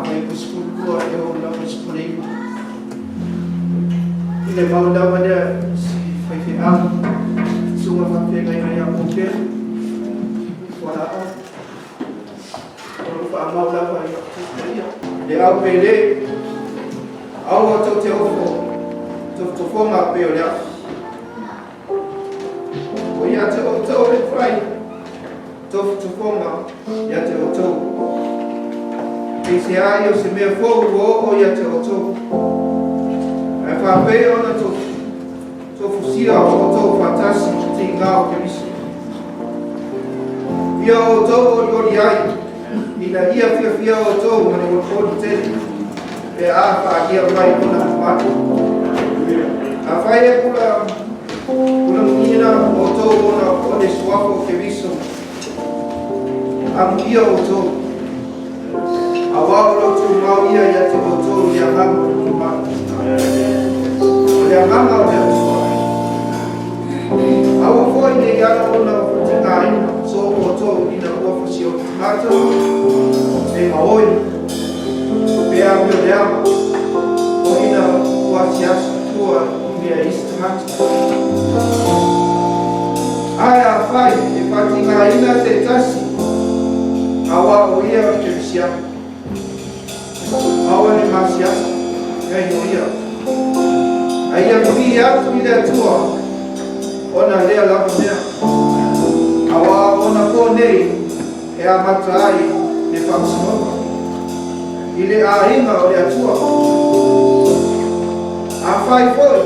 may kuskul ko ay lang kuskul ile maula pada si Failauga sunga mate kaya yang mungkin Fuaina kalau maula pada de au pele au to te ofo to forma pe olha o ia te o to fai to forma ia te o to esse aí se me for o ia te o to ai fa pe ona to fusira o to fantástico tingao que isso ia o to o ai ina ia fia o to mane o to te e a fa ia vai ona mate a fai kula menina o to ona o de suafo que isso am ia o to awal tu mau ia ya tu tu yang ham yang ham dia awal foi ni yang ona tingai so o to ina o fusio mata e maoi pe a meu dia o ina o asias tua dia istrat aya fai e fatinga ina te tasi awal o ia ke siap awal ni masih ya ia ayam dia tu dia tua ona dia la punya awal ona kone e amatai de faxo ile Aiga dia tua a fai foi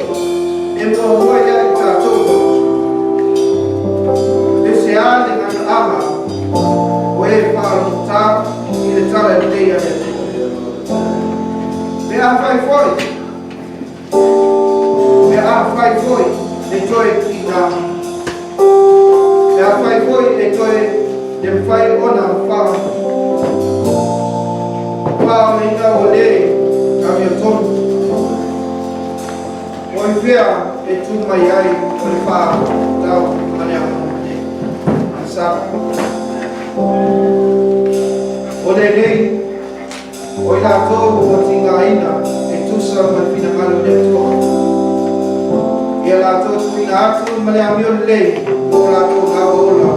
emo hoya ta todo esse ale na ama we para lutar ile tala dia a fai foi de toi ina a fai foi de toi de fai ona pa ina ole a meu tom oi vea e tu mai ai oi pa tau mania asa ole nei oi la to o tingaina e tu sa ma fina malo de to e la to fina atu male a mio lei o la to ga ola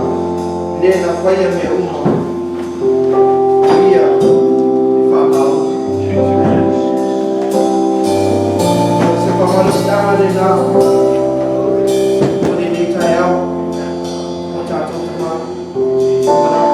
ne na fai me uma ia fa mal se fa mal sta de na o de Taeao o tato Tama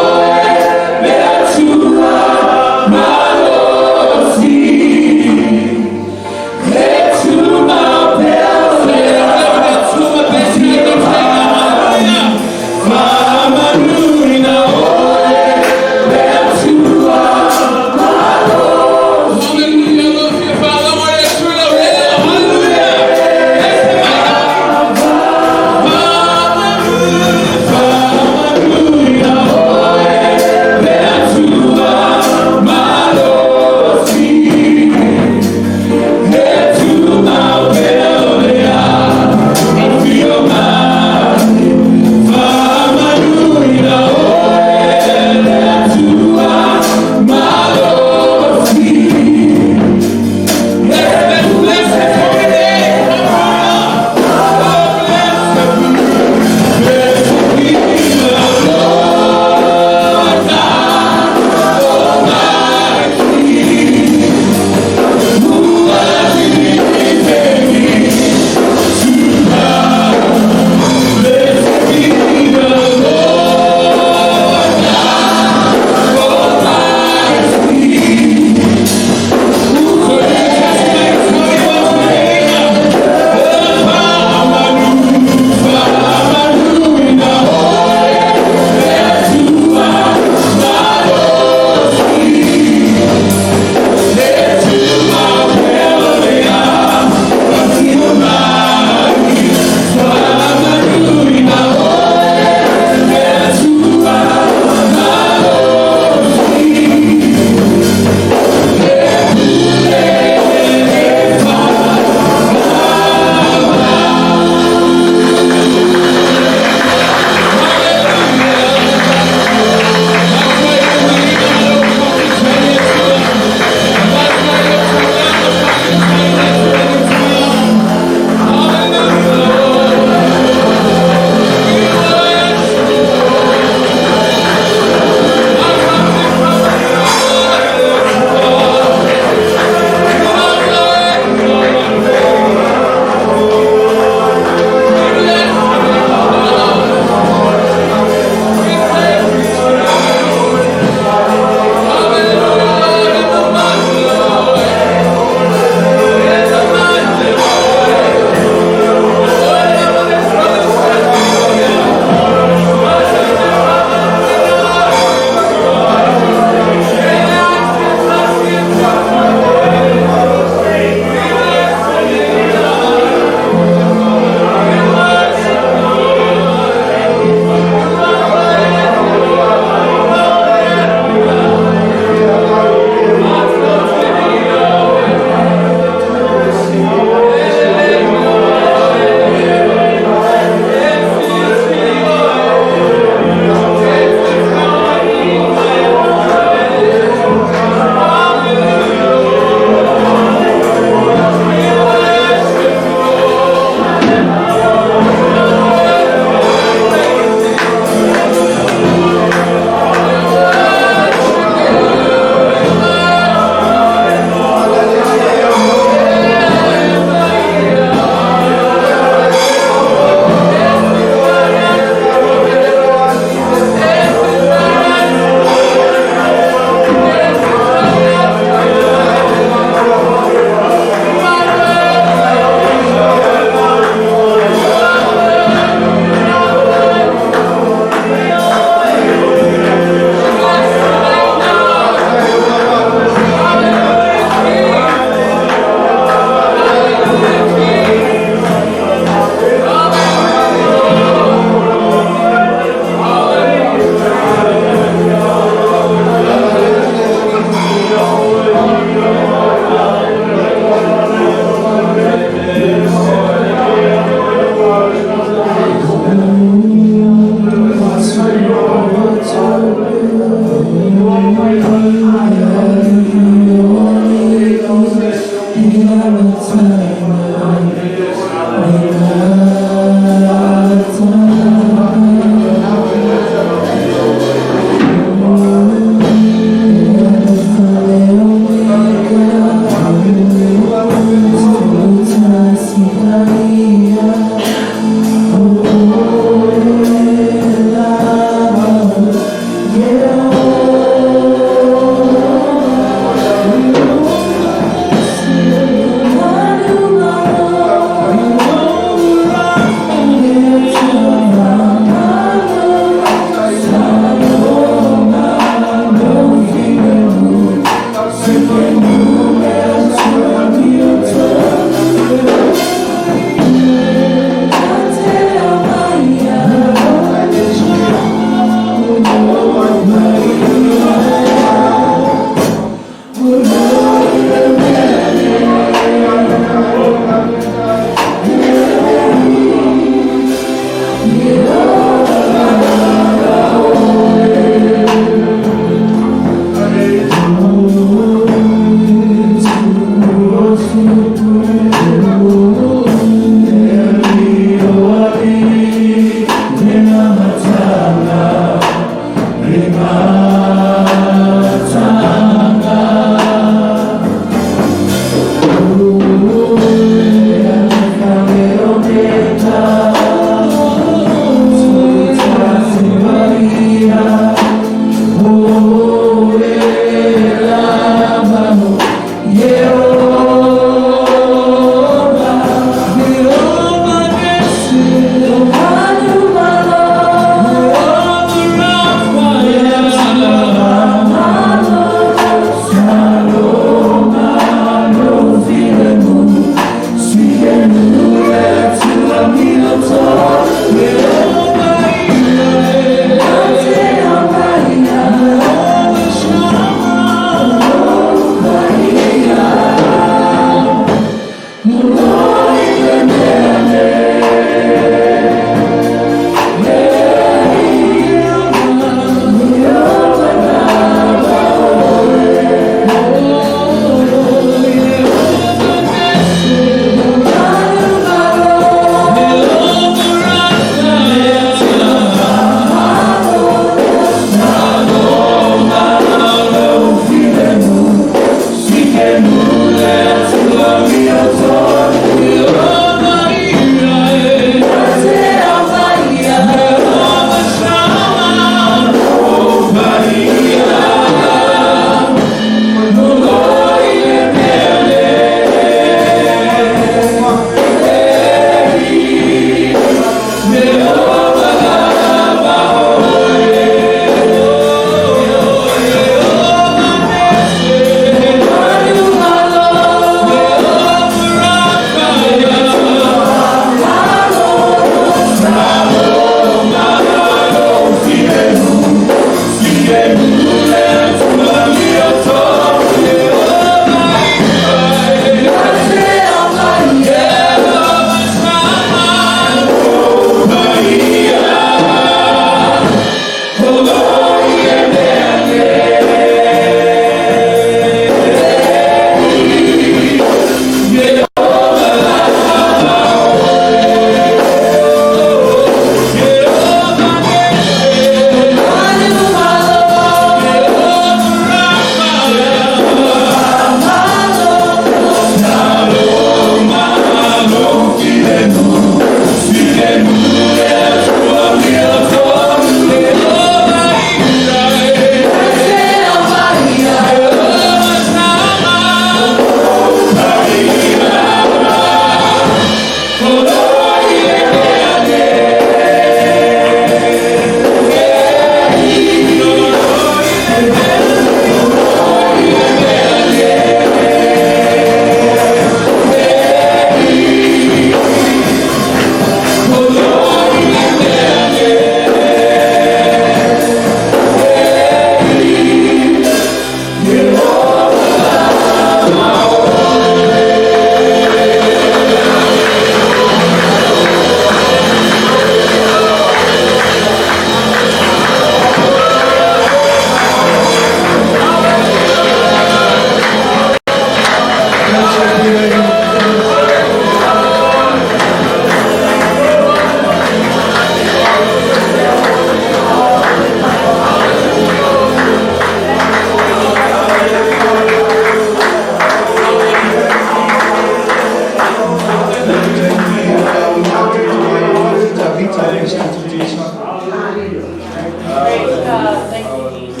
Praise God. Thank you, Jesus.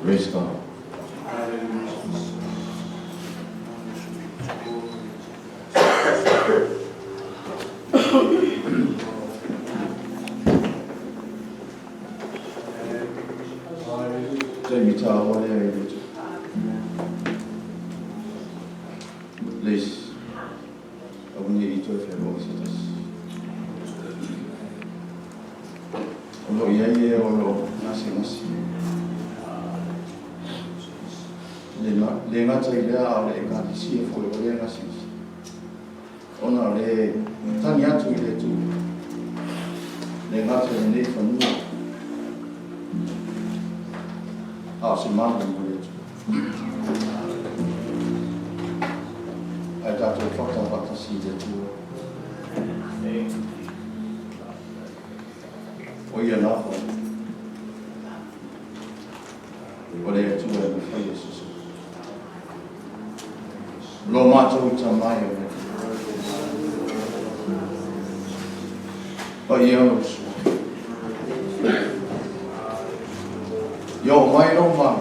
Praise God. Tavita, what are you? Please, I will need to have your voices. Although, yeah, although, nothing. Le ngata I lea le ngata sia fo le ngasi. Ona le tani atu I le tu. Le ngata le nei whanua. Se manda mo le tu. Ai tātou whakawhata si le tu. O ia nāwha. O le atu e me whaia susu. Lo mātou Tamai o le. Pa ia o su. Yo mai no mai.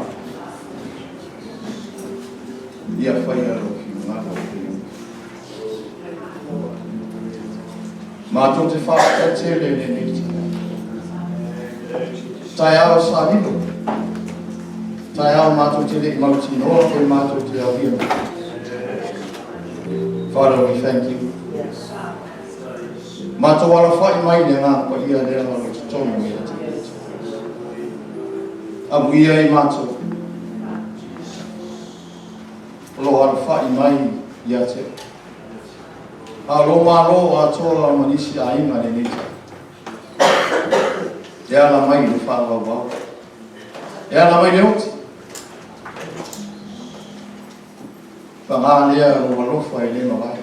Ia whaia o ki ngāko ki. Mātou te whaka tele le nita. Taeao Savino. Taeao mātou te le mauti noa koe mātou te awia. Father, we thank you. Mātou wala whai mai le ngā pa ia lea o te tonu ia te ia. Amu ia I mātou. Lo wala whai mai ia te. A lo malo a toa manisi a inga le nita. E ala mai le whāwa wau. E ala mai le oti. Whangā lea o walofa I le mawai.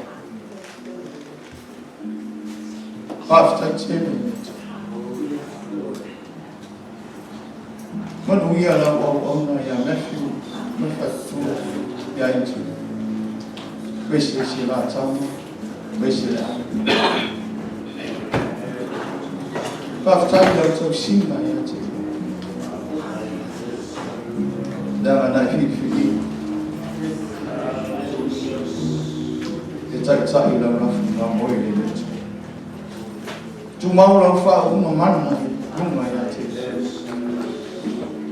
Whaftai tēne nita. Manu ia la o Aoina ia Matthew, Mawhatu ia Itu. Wese si la Tama, wese la. Whaftai lau tau sina ia te. Danga nai whiwhi. Tai lau lafu la moe le letu. Tu mau lau wha uma mana lunga ia te.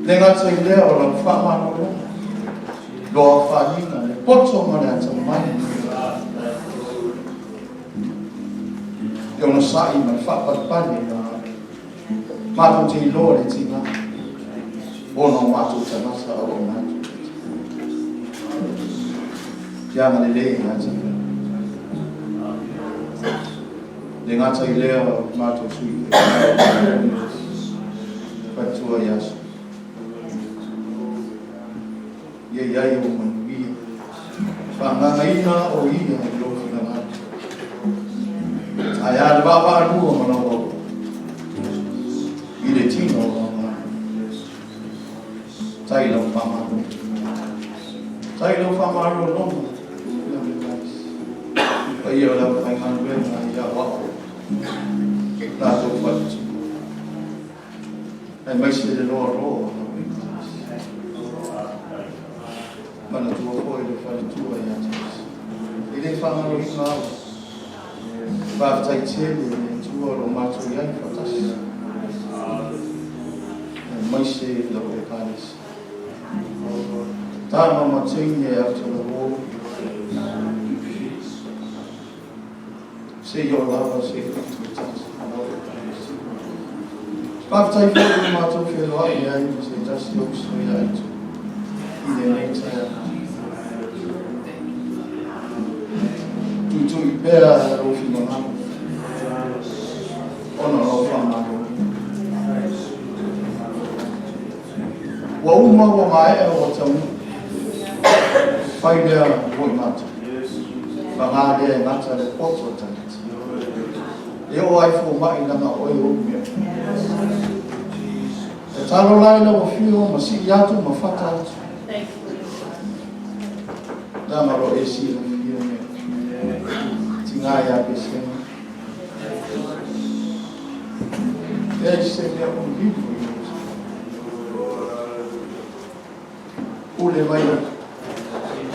Le ngata I lea o lau wha mana lunga. Loa wha hina le poto mana ata mai. E ona sai mai wha patpane na mātou te iloa le tina. Ona o mātou tanasa o mātou. Tianga le lei ngata. Le ngata I lea mātou sui. Whatua yasu. Ia iai o manuia. Whangangaina o ia I loki na ngata. Ai a le baba alua mana o. I le tino o ngata. Tai lau whamaro. Tai lau whamaro noma. Pa ia lau whainganuenga ia wako. Nātou whatu. Ai maise le loa roa. Mana tua koe le whalitua ia tis. I le whangaro I ngāo. Whātai tele le tua lo mātou iai whatasi. Ai maise lau e kāris. Tama matine e atu la roa. Say your love, say it to us. Whaftai whai mātou whelua I ai, say just looks so iai tu. I le nei taia. Tutu I pēr a rofi mamamu. Ona ro whamaro. Wa uma wa mai o tamu. Whai lea hoi mātou. Whangā lea ngata le poto tani. E o ai fo mai nanga oi o mea. Tatalo lai na wafio, masi yatu, mafata atu. Thank you. Dama ro esi na wafio me. Tinga ya pesema. Ese me convido. Ule mai.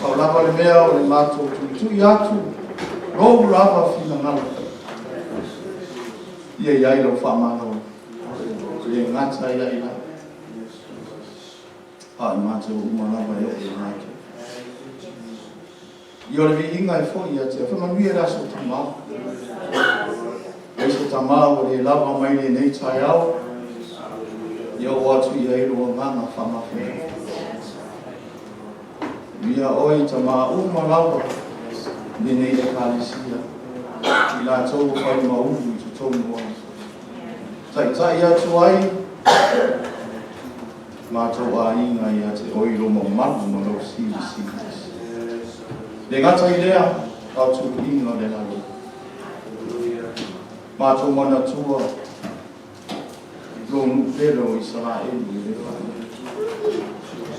Paulava le mea o le mato tu yatu. Ro lava fina ngalo. Ia ia lo fa mano. Ia ngata ia ia. Ah, mato umana ba yo mato. Yo le vinga e fo ia te. Fa manu ia so Tama. Ese Tama o le lava mai le nei Taeao. Yo watu ia ilo ngana fa mafe. Via oi Tama uma lava. Ni nei le kalisia. Ila tau fai mau tu Taumua. Tai ia tuai. Mātou Aiga ia te oiro mo manu mo lo si. Le ngata i lea, au tu inga le lalo. Mātou mana tua, lo nupelo i Israeli i le whai.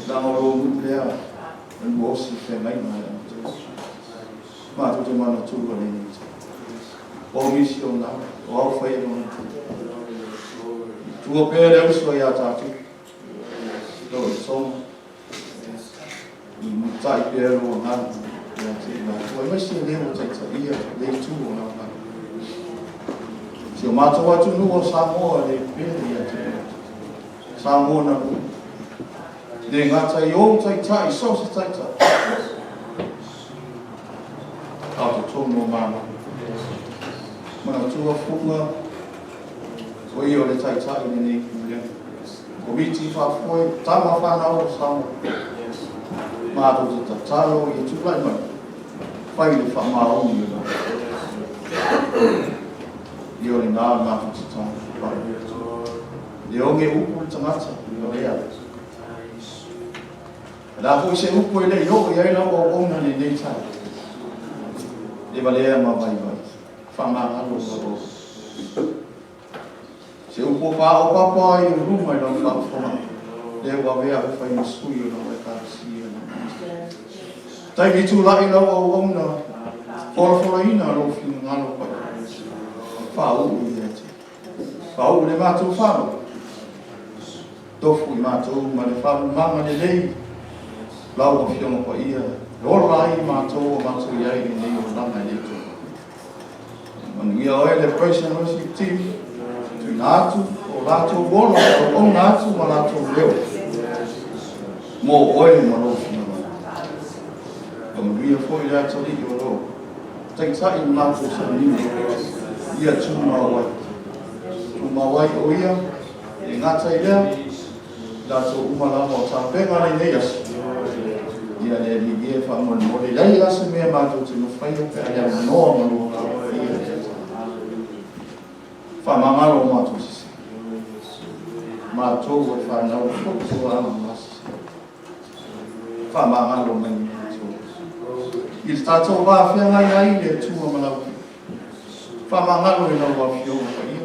Lango lo nupea, en wosi fe mai mai. Mātou te mana tua le nita. O misio na, o au whai mo. Tua pēr e usua ia tātou. Lo song. Tai pēr o ngana. Tua mesi e leo taita ia, le tu o ngana. Si o mātou atu nu o Samoa le pēr ia te. Samoa na nu. Le ngata i o taita i so se taita. Au te tono o mana. Mana tua funga. O i o le taita i nei kulia. O viti whafoi, tama whanau o Samoa. Mātou te Tatalo i tūlai mai. Whai le whamao ni o. I o le ngā mātou te tama. I o nge upu le tangata i o lea. La hoi se upu e le i o i aina o ona ni nei tai. Le valea ma vai. Whamangalo o. Se upo pa o papa i ruma i lau whawhona. Le wawea o whai masui o lau e kāsia. Tai vitu lai lau au auna. Whora ina alo whina ngalo pai. Whau i ete. Whau le mātou whau. Tofu i mātou ma le whau manga le lei. Lau o whionga pa ia. Rora ai mātou o mātou iai ni nei o langa i leto. Manuia oe le praise and worship team. Nātu, o lātou bono, o nātu ma lātou leo. Mō oe ma rofi na mai. Ka maria fōi rea tari i o ro. Tei tai nātou sa nini. Ia tūma wai. Tūma wai o ia, e ngata i lea. Lātou umalama o tāpenga nei asu. Ia le li e whamoni mo le lei asu mea mātou te no whaia pe aia noa manu o kāwa ia. Whamangalo mātou sisi. Mātou e whanau whotu a masi. Whamangalo mai mātou. I tātou wāwhia ngai ai le tua malau. Whamangalo i lau wāwhio o ia.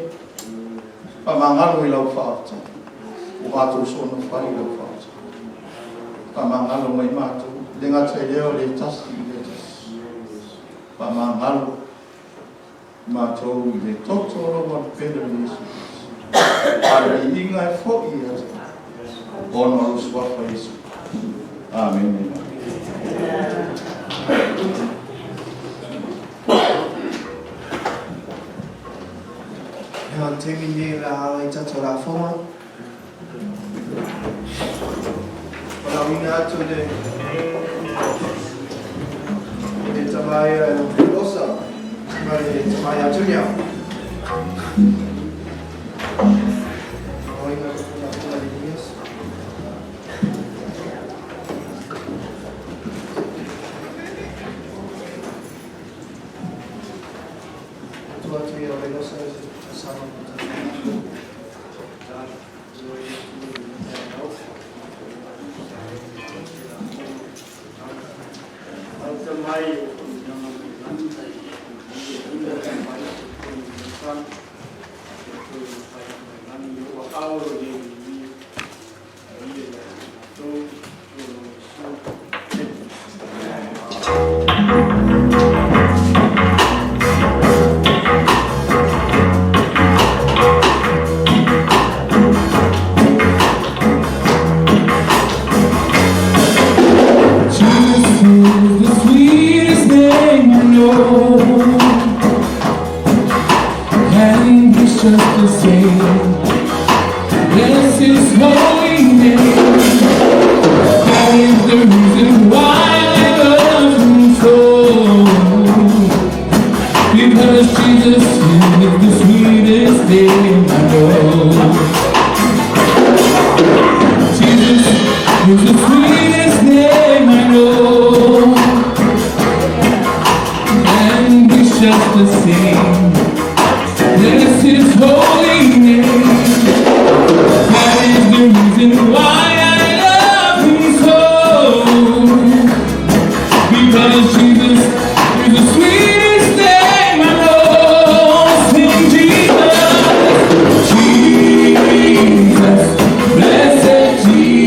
Whamangalo i lau whaata. O mātou sona whai lau whaata. Whamangalo mai mātou. Le ngata i leo le tasi i le tasi. Whamangalo mātou i le totonu wa pēra Yesu. Ara i inga e fo i ata. Ono alu swafa Yesu. Amen. Hea temi ne la ala i tato Lafoga. Aoina atu le tamai e Vailosa. Mai atunia. Aoina atu le yes. Tu atu ia Vailosa sama. Jesus' holy name. That is the reason why I love him so. Because Jesus is the sweetest name I know. Jesus is the sweetest name I know. And he's just the same. Bless his holy name. That is the reason why I love him so. Because Jesus is the sweetest name I know. Sing Jesus, Jesus, blessed Jesus.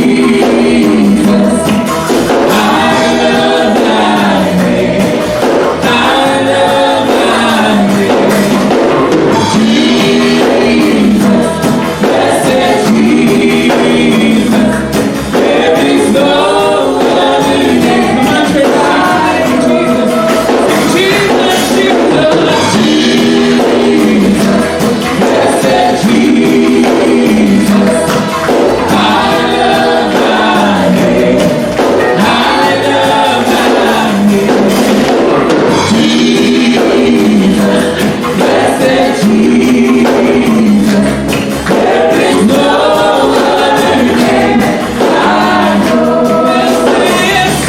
I love thy name. I love thy name. Jesus, blessed Jesus. There is no other name. Come on, church. Jesus, Jesus, Jesus, Jesus, blessed Jesus. I love thy name. I love thy name. Jesus, blessed Jesus. There is no other name I know. Yes,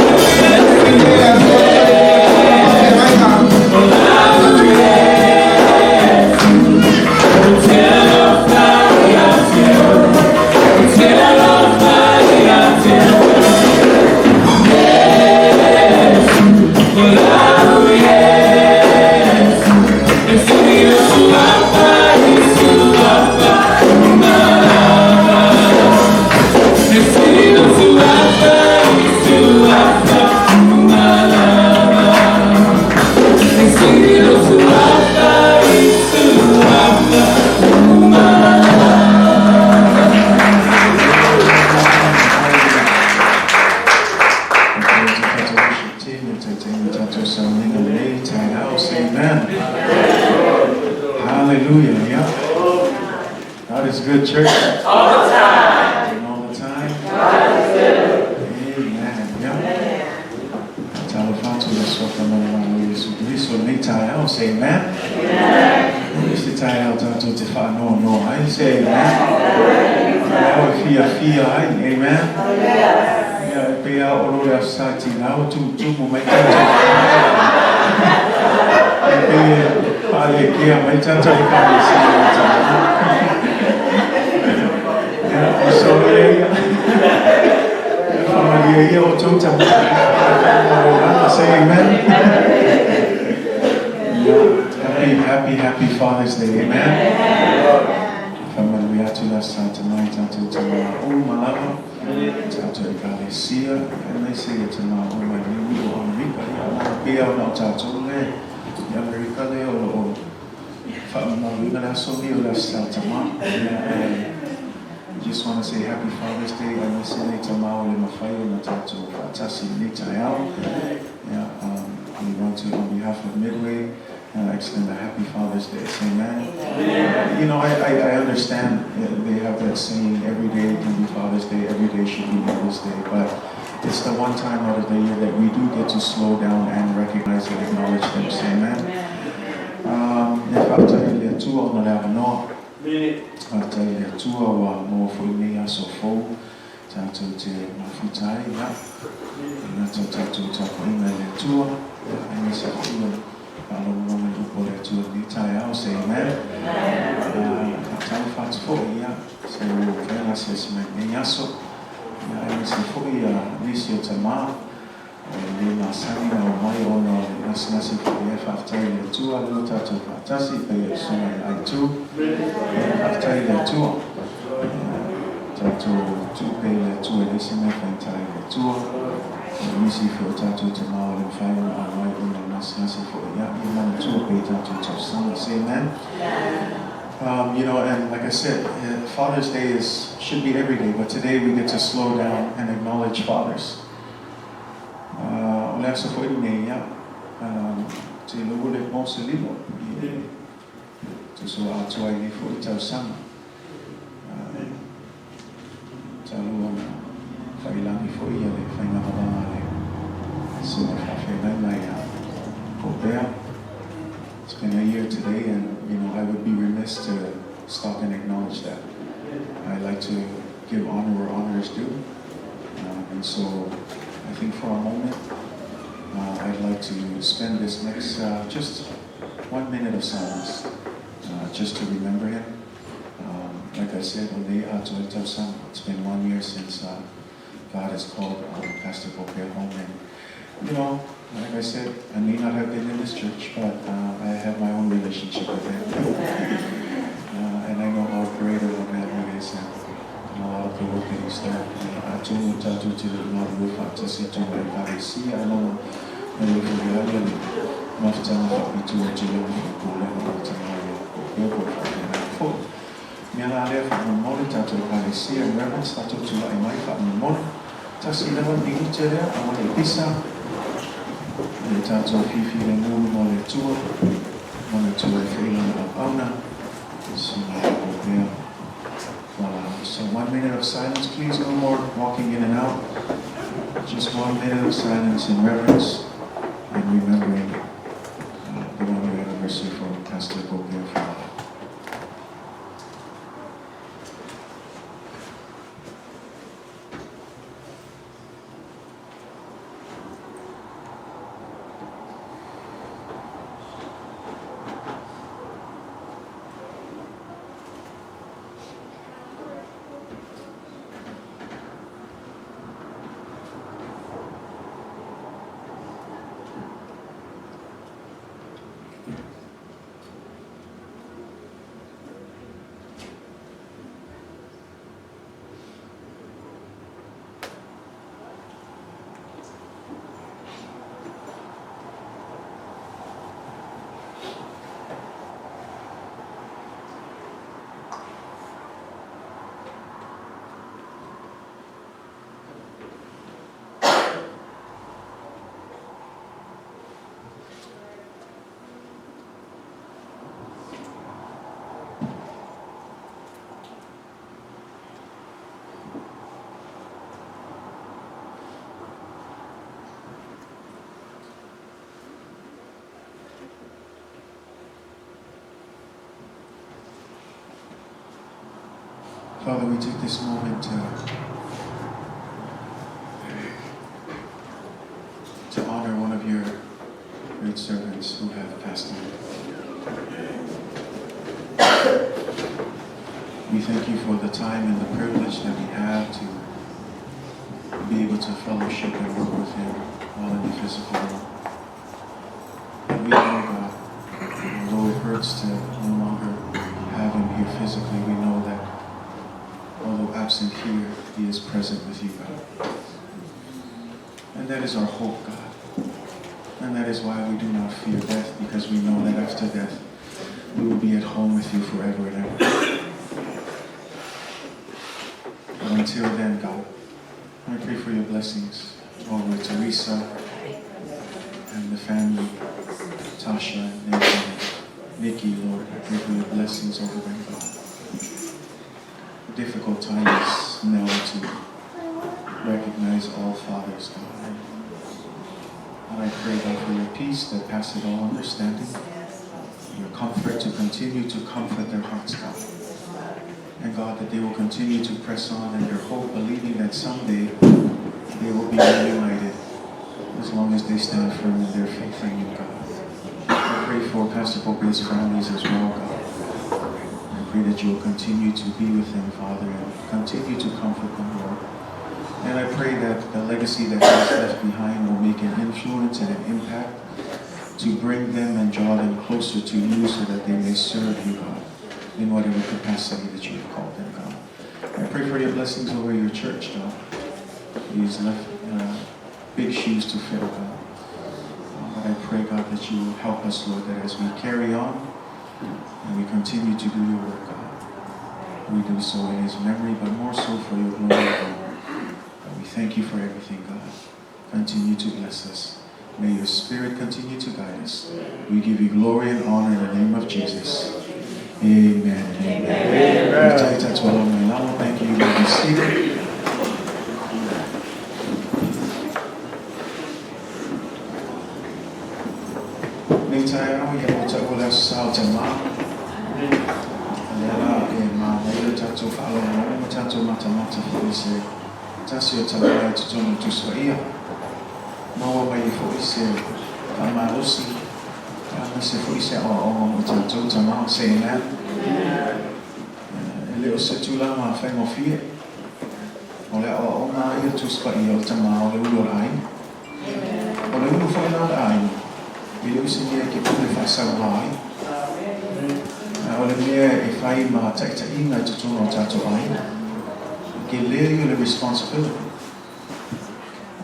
Amen. Hallelujah. Yeah. God is good, church. All the time. And all the time. God is good. Amen. Yeah. Taeao is so phenomenal. So Taeao say amen. Amen. You say Taeao to no. I say amen. Fear. Amen. Yeah. Be out all the starting now to make Happy Father's Day, amen. Family, we have to last time tonight until tomorrow. Oh, my love. Tato Galicia, and they say it tomorrow. Oh, my new America. Be out now, Tato. America, they all. Family, we're going to have so many last time tomorrow. I just want to say Happy Father's Day. I'm listening tomorrow in my Failauga, Tato, Tusi Faitau. We want to, on behalf of Midway, extend a Happy Father's Day. Amen. You know, I understand they have that saying, every day can be Father's Day, every day should be Mother's Day, but it's the one time out of the year that we do get to slow down and recognize and acknowledge them. Amen. If after the tour on the no, after the tour more for me so full, tato to mafutai, and tato Aoina tour, and it's a tour. To Taeao, say amen. Fats for ya, so can assessment Yaso, and it's for ya, Visio Tama, and then Asani or my own Nasi for the after the tour, Lota to Fatasi, pay so I too, after the tour, to pay the tour, and the tour. We see for Tato tomorrow and final on my own Nasi for Yaman to pay Tato to some. Say amen. You know, and like I said, Father's Day should be every day, but today we get to slow down and acknowledge fathers. Olha foi meia, te logo le posso libo, te so a tua ili foi tau sama. Whailangi fo ia le whaingahawa le. So it's been a year today, and I would be remiss to stop and acknowledge that. I like to give honor where honor is due, and so I think for a moment I'd like to spend this next just 1 minute of silence just to remember him. Like I said, it's been 1 year since God has called Pastor Bopia home, and like I said, I may not have been in this church, but I have my own relationship with him. And I know how great of a man he is, and a lot of the work that he's done. Tumu tatu to the Lord with to see to my body. See, I know when you forget it, not to me to what you know, to my Miana lea fa mo mole tatu body. See, and reverence tatu to my fa mo mole. Tasi never be each other, I want to pisa. Le tato fifi le mulu mo le tua, mo le tua Failauga Aoina, so 1 minute of silence, please. No more walking in and out. Just 1 minute of silence in reverence and remembering the 1 year anniversary for Pastor Bopia Fuaina. Father, we take this moment to honor one of your great servants who have passed on. We thank you for the time and the privilege that we have to be able to fellowship and work with him while in the physical world. And we know, God, although it hurts to no longer have him here physically, we know that although absent here, he is present with you, God. And that is our hope, God. And that is why we do not fear death, because we know that after death, we will be at home with you forever and ever. And until then, God, I pray for your blessings over Teresa and the family, Tasha, Nathan, Nikki, Lord. I pray for your blessings over them, God. Difficult times now to recognize all fathers, God. And I pray, God, for your peace that passes all understanding, your comfort to continue to comfort their hearts, God. And God, that they will continue to press on in their hope, believing that someday they will be reunited as long as they stand firm in their faith in you, God. I pray for Pastor Pope's families as well, God. I pray that you will continue to be with them, Father, and continue to comfort them, Lord. And I pray that the legacy that God has left behind will make an influence and an impact to bring them and draw them closer to you so that they may serve you, God, in whatever capacity that you have called them, God. I pray for your blessings over your church, God. He's left big shoes to fill, God. But I pray, God, that you will help us, Lord, that as we carry on, and we continue to do your work, God. We do so in his memory, but more so for your glory, God. And we thank you for everything, God. Continue to bless us. May your Spirit continue to guide us. We give you glory and honor in the name of Jesus. Amen. Amen. Thank you. You may be seated. le sao Tama. Lela e ma nei tato falo mo tato mata fo tasio Tama totonu Tusi Faitau. Maua mai fo Amarosi. Se fo o tato Tama se na. Ele o se tula ma fa mo fie. Ole o ma ia Tusi Faitau Tama o le ulo ai. Ole ulo fo na ai. Ele o se ia ke pule fa sa mai. Ole mea e fai ma taita inga totonu tato ai. Ke le le responsibility.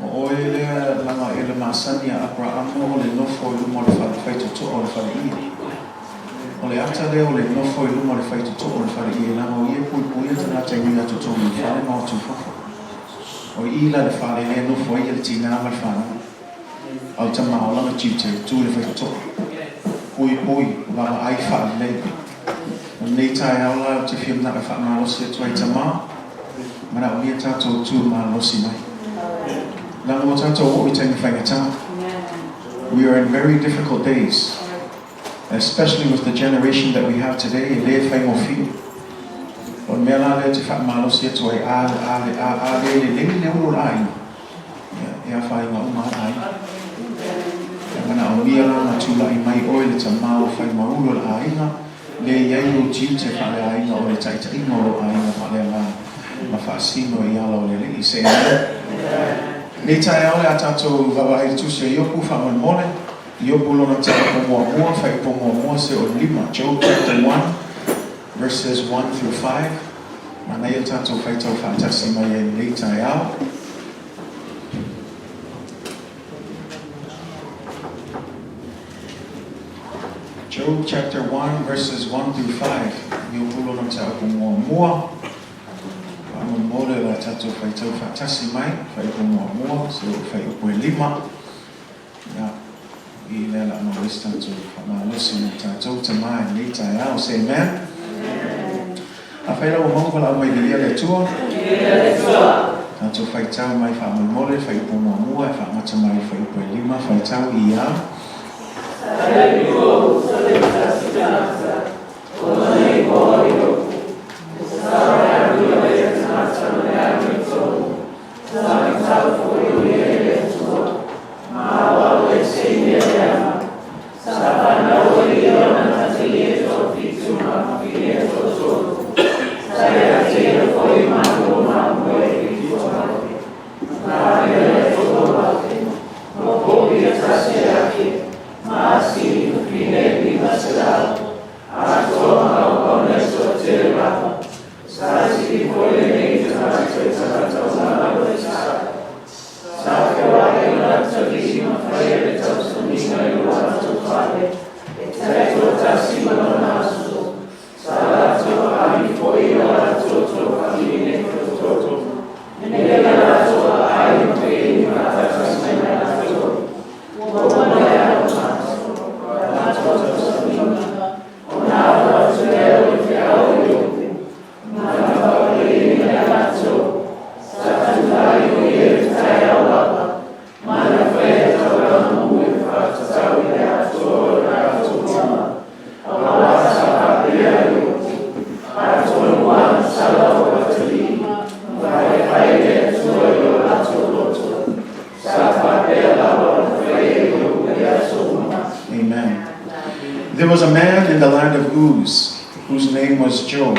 O ele lama ele masani a Abraham o le nofo i lumo le fai to o le fai i. O le ata le o le nofo i lumo le fai to o le fai i lama o ie pui tana te inga totonu i fai ma o tufafo. O ila le fai le nofo i le tina ma le fai. Au tama o lama tute tu le fai to. Pui lama ai fai le. Nei Taeao la te fiam na fa ma losi e tuai Tama. Mana o mia tato tu ma losi mai. La mo tato o i tangi whaingata. We are in very difficult days, especially with the generation that we have today. Le whaingo fi. O mea la le te fa ma losi e tuai a le uro ai. E a whainga o ma ai. Mana o mia la na tula i mai oi le Tama o whainga uro ai na. Le iai o tiu te whale aina o le taita inga o aina whale ma whaasino i ala o le li se ne Taeao le atato wawai tusi a Iopu whaman mole. Iopu lona te mua whaipo mua se o lima. Job chapter 1 verses 1 through 5. Mana ia tato whaitau whaatasi mai e ne Taeao. Job chapter 1 verses 1 through 5. Iopu lona te mua. Whaman mole la tato whaitau whaatasi mai. Whaipo mua se o whaipo e lima. Ia I le la no wista to whamalosi na tato Tama e ne Taeao. Say amen. A Failauga mongo la mai lia le tua. Tato whaitau mai whaman mole. Whaipo mua e whamata mai whaipo e lima. Whaitau I ia. There was a man in the land of Uz, whose name was Job.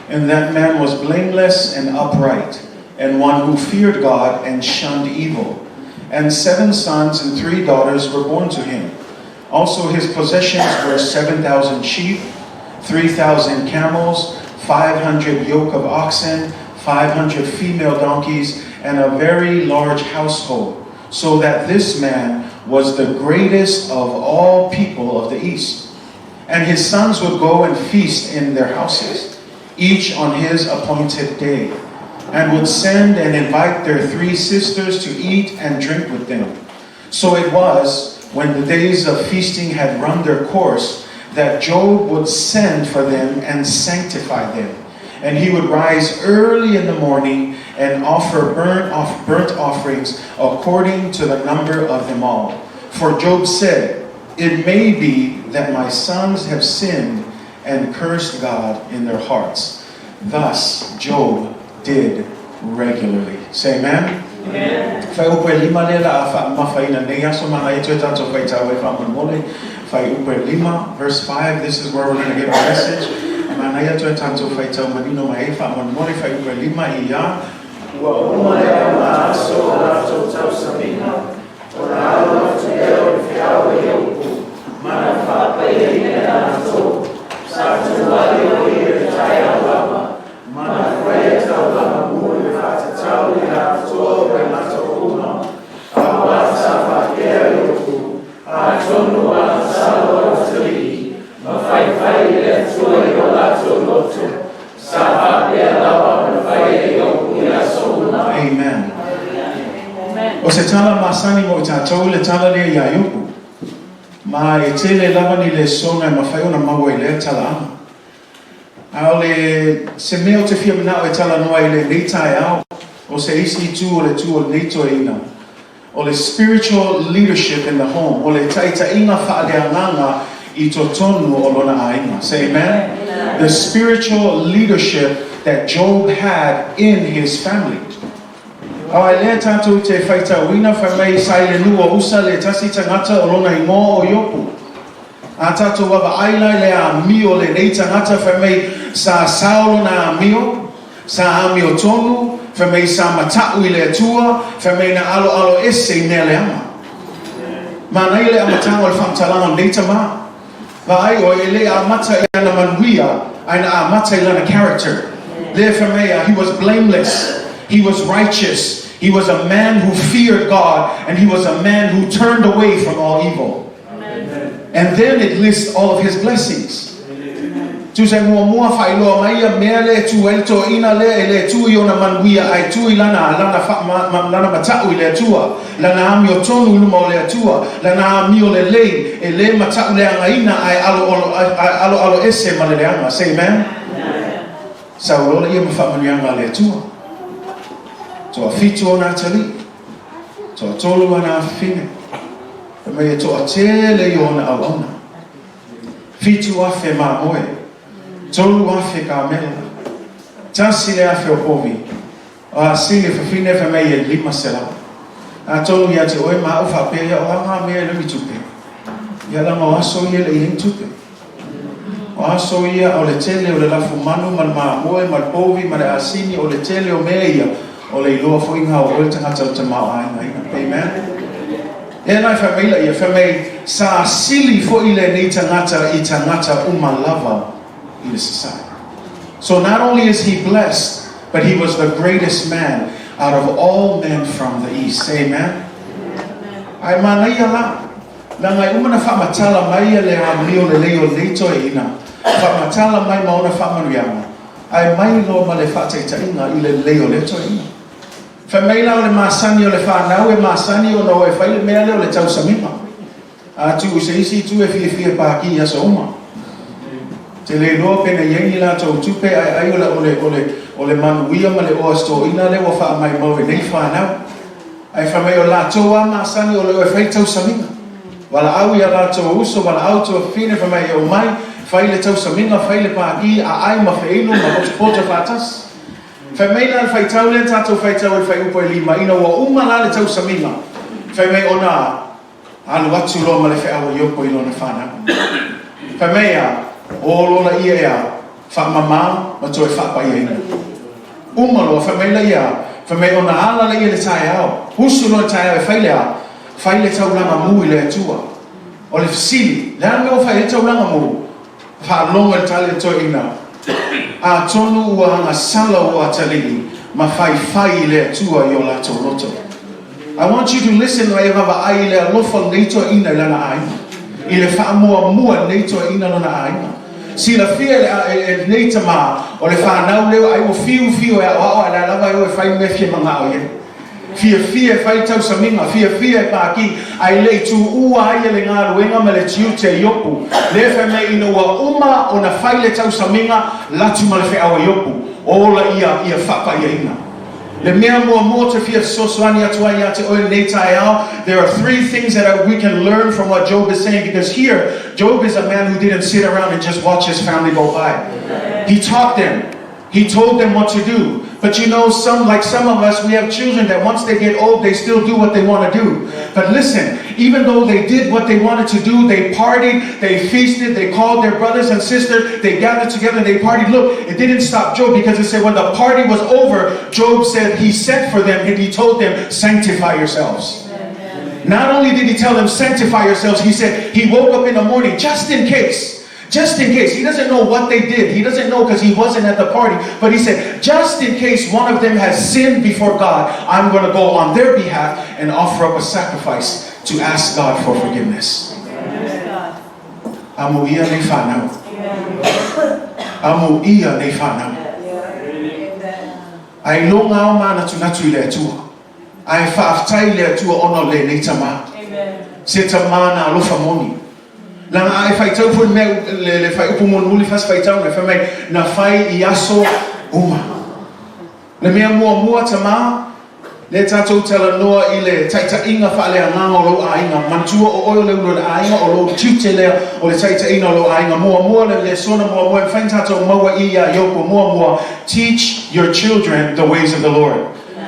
And that man was blameless and upright, and one who feared God and shunned evil. And 7 sons and 3 daughters were born to him. Also his possessions were 7,000 sheep, 3,000 camels, 500 yoke of oxen, 500 female donkeys, and a very large household, so that this man was the greatest of all people of the East. And his sons would go and feast in their houses, each on his appointed day, and would send and invite their 3 sisters to eat and drink with them. So it was, when the days of feasting had run their course, that Job would send for them and sanctify them. And he would rise early in the morning and offer burnt offerings according to the number of them all. For Job said, "It may be that my sons have sinned and cursed God in their hearts. Thus Job did regularly. Say amen. Fai upe lima lela fa mafaina ne yaso mana ito tanto faitau e fa mole. Fai upe lima verse 5. This is where we're going to get our message. Mana ito tanto faitau manino mai fa mole fai upe lima iya. Wa umaya ma so la so tau sabina. Ora lo te o fiao e Iopu. Mana fa pa e na so. Sa tu wali o e Taeao lama. Mana fai tau lama mu e fa tau ina so e na so uma. Awa sa fa e Iopu. A tonu a salo tui. Ma fai le tu e o la to lotu. Sa fa e lama ma fai e Iopu ia so uma. Amen. O se tala masani mo tātou le tala lea ia Iopu. Ma e tele lava ni le songa ma whai ona maua i lea tala ana. A o le se meo te fia manao e tala noa i le nei Taeao. O se isi tu o le neito e ina. O le spiritual leadership in the home. O le taita inga whaaleanganga I totonu o lona Aiga. Say amen. The spiritual leadership that Job had in his family. Ai lea tātou te Failauga whai mai saile nua usa le tasi tangata o lona ingo o Iopu. A tātou wawa aila le a mio le nei tangata whai mai sa saolo na a mio, sa a mio tonu, whai mai sa matau I le atua, whai mai na alo ese I nea le ama. Ma nei le amatanga o le whamtalanga nei Tama. Vai o ele a mata I ana manuia, aina a mata I lana character. Le whai mai he was blameless, he was righteous. He was a man who feared God, and he was a man who turned away from all evil. Amen. And then it lists all of his blessings. Tu se mua whailoa maia mea le tu elto ina le ele tu I ona manuia ai tu I lana matau I le atua, lana ami o tonu luma o le atua, lana ami o le lei, e le matau le angaina ai alo ese ma le leanga. Say amen? Sa urola ia mawhamanuianga le atua. Toa fitu o nā tali, toa tolu o nā whine, me toa tele I o na Aoina. Fitu afe mā moe, tolu afe ka mela, tasi le afe o povi, a sile whine wha mei e lima sela. A tolu ia te oe mā uwha pēia o anga mea le mitupe. Ia lama o aso ia le ieng tupe. O aso ia o le tele o le lafu manu, mal mā moe, mal povi, mal asini o le tele o mea ia. O le iloa fuinga o le tangata o te mao Aiga. Amen. E nai whamila ia whamei sa sili fo I le nei tangata I tangata umalava I le society. So not only is he blessed, but he was the greatest man out of all men from the east. Amen. Ai mana ia la. La ngai umana whamatala mai le amio le leo leito e ina. Whamatala mai maona whamanuiama. Ai mai lo ma le whataitainga I le leo leito e ina. Failauga le masani o le whanau e masani o no e whaile mea leo le tau samima. A tu se isi tu e fia pāki asa uma. Te le loa pena yengi la tau tupe ai o le manuia ma le oa sto ina le wa wha mai mau e nei whanau. Ai whamei o la toa masani o le o e whai tau samima. Wala au ia la toa uso, wala au toa whine whamei o mai, whaile tau samima, whaile pāki a ai ma whainu ma pota whatas. Whai mei la whaitau le tātou whaitau e whai upo e lima ina wa uma la le tau samima. Whai mei o nā alu atu loa ma le whai awa Iopu I lona whana. Whai mei a o lola ia ea whamamā ma toi whapai e ina. Uma loa whai mei la ia whai mei o nā ala la ia le Taeao. Husu loa Taeao e whai le tau langa mu I le atua. O le fisili, le ame o whai le tau langa mu. Wha longa le tali toi ina. A tonu ua anga sala o atalili ma whai le atua I o la toloto. I want you to listen to Eva ai le alofa neito ina lana Aiga. I le wha neito ina lana Aiga. Si la fia e neita ma o le whanau leo ai o fiu e o la lava e o e whai me fia manga o ye. Fia whai tau saminga, fia e pāki ai le tu ua ai le ngā ruenga ma le tiu te Iopu. Le whai me ina ua uma o na whai le tau saminga latu ma le whai awa Iopu. Ola ia whapa ia ina. There are three things that we can learn from what Job is saying, because here, Job is a man who didn't sit around and just watch his family go by. He taught them. He told them what to do. But you know, some of us, we have children that once they get old, they still do what they want to do. But listen, even though they did what they wanted to do, they partied, they feasted, they called their brothers and sisters, they gathered together, they partied. Look, it didn't stop Job, because it said when the party was over, Job said he sent for them and he told them, sanctify yourselves. Not only did he tell them, sanctify yourselves, he said he woke up in the morning just in case. Just in case. He doesn't know what they did. He doesn't know because he wasn't at the party. But he said, just in case one of them has sinned before God, I'm going to go on their behalf and offer up a sacrifice to ask God for forgiveness. Amu ia ne whanau. Amu ia ne whanau. Ai longa o mana tunatu le atua. Ai whaaftai le atua ono le ne tama. Se tama na alofa moni. Lang ai Faitau pun me le Iopu mon muli fas Faitau le famai na fai iaso uma. Le mea mua tama le tatou tala noa i le taita inga fa le nganga o lo ainga mantua o oio le ulo le ainga o lo tute le o le taita ina o lo ainga mua le sona mua fain tatou maua i a Iopu mua teach your children the ways of the Lord.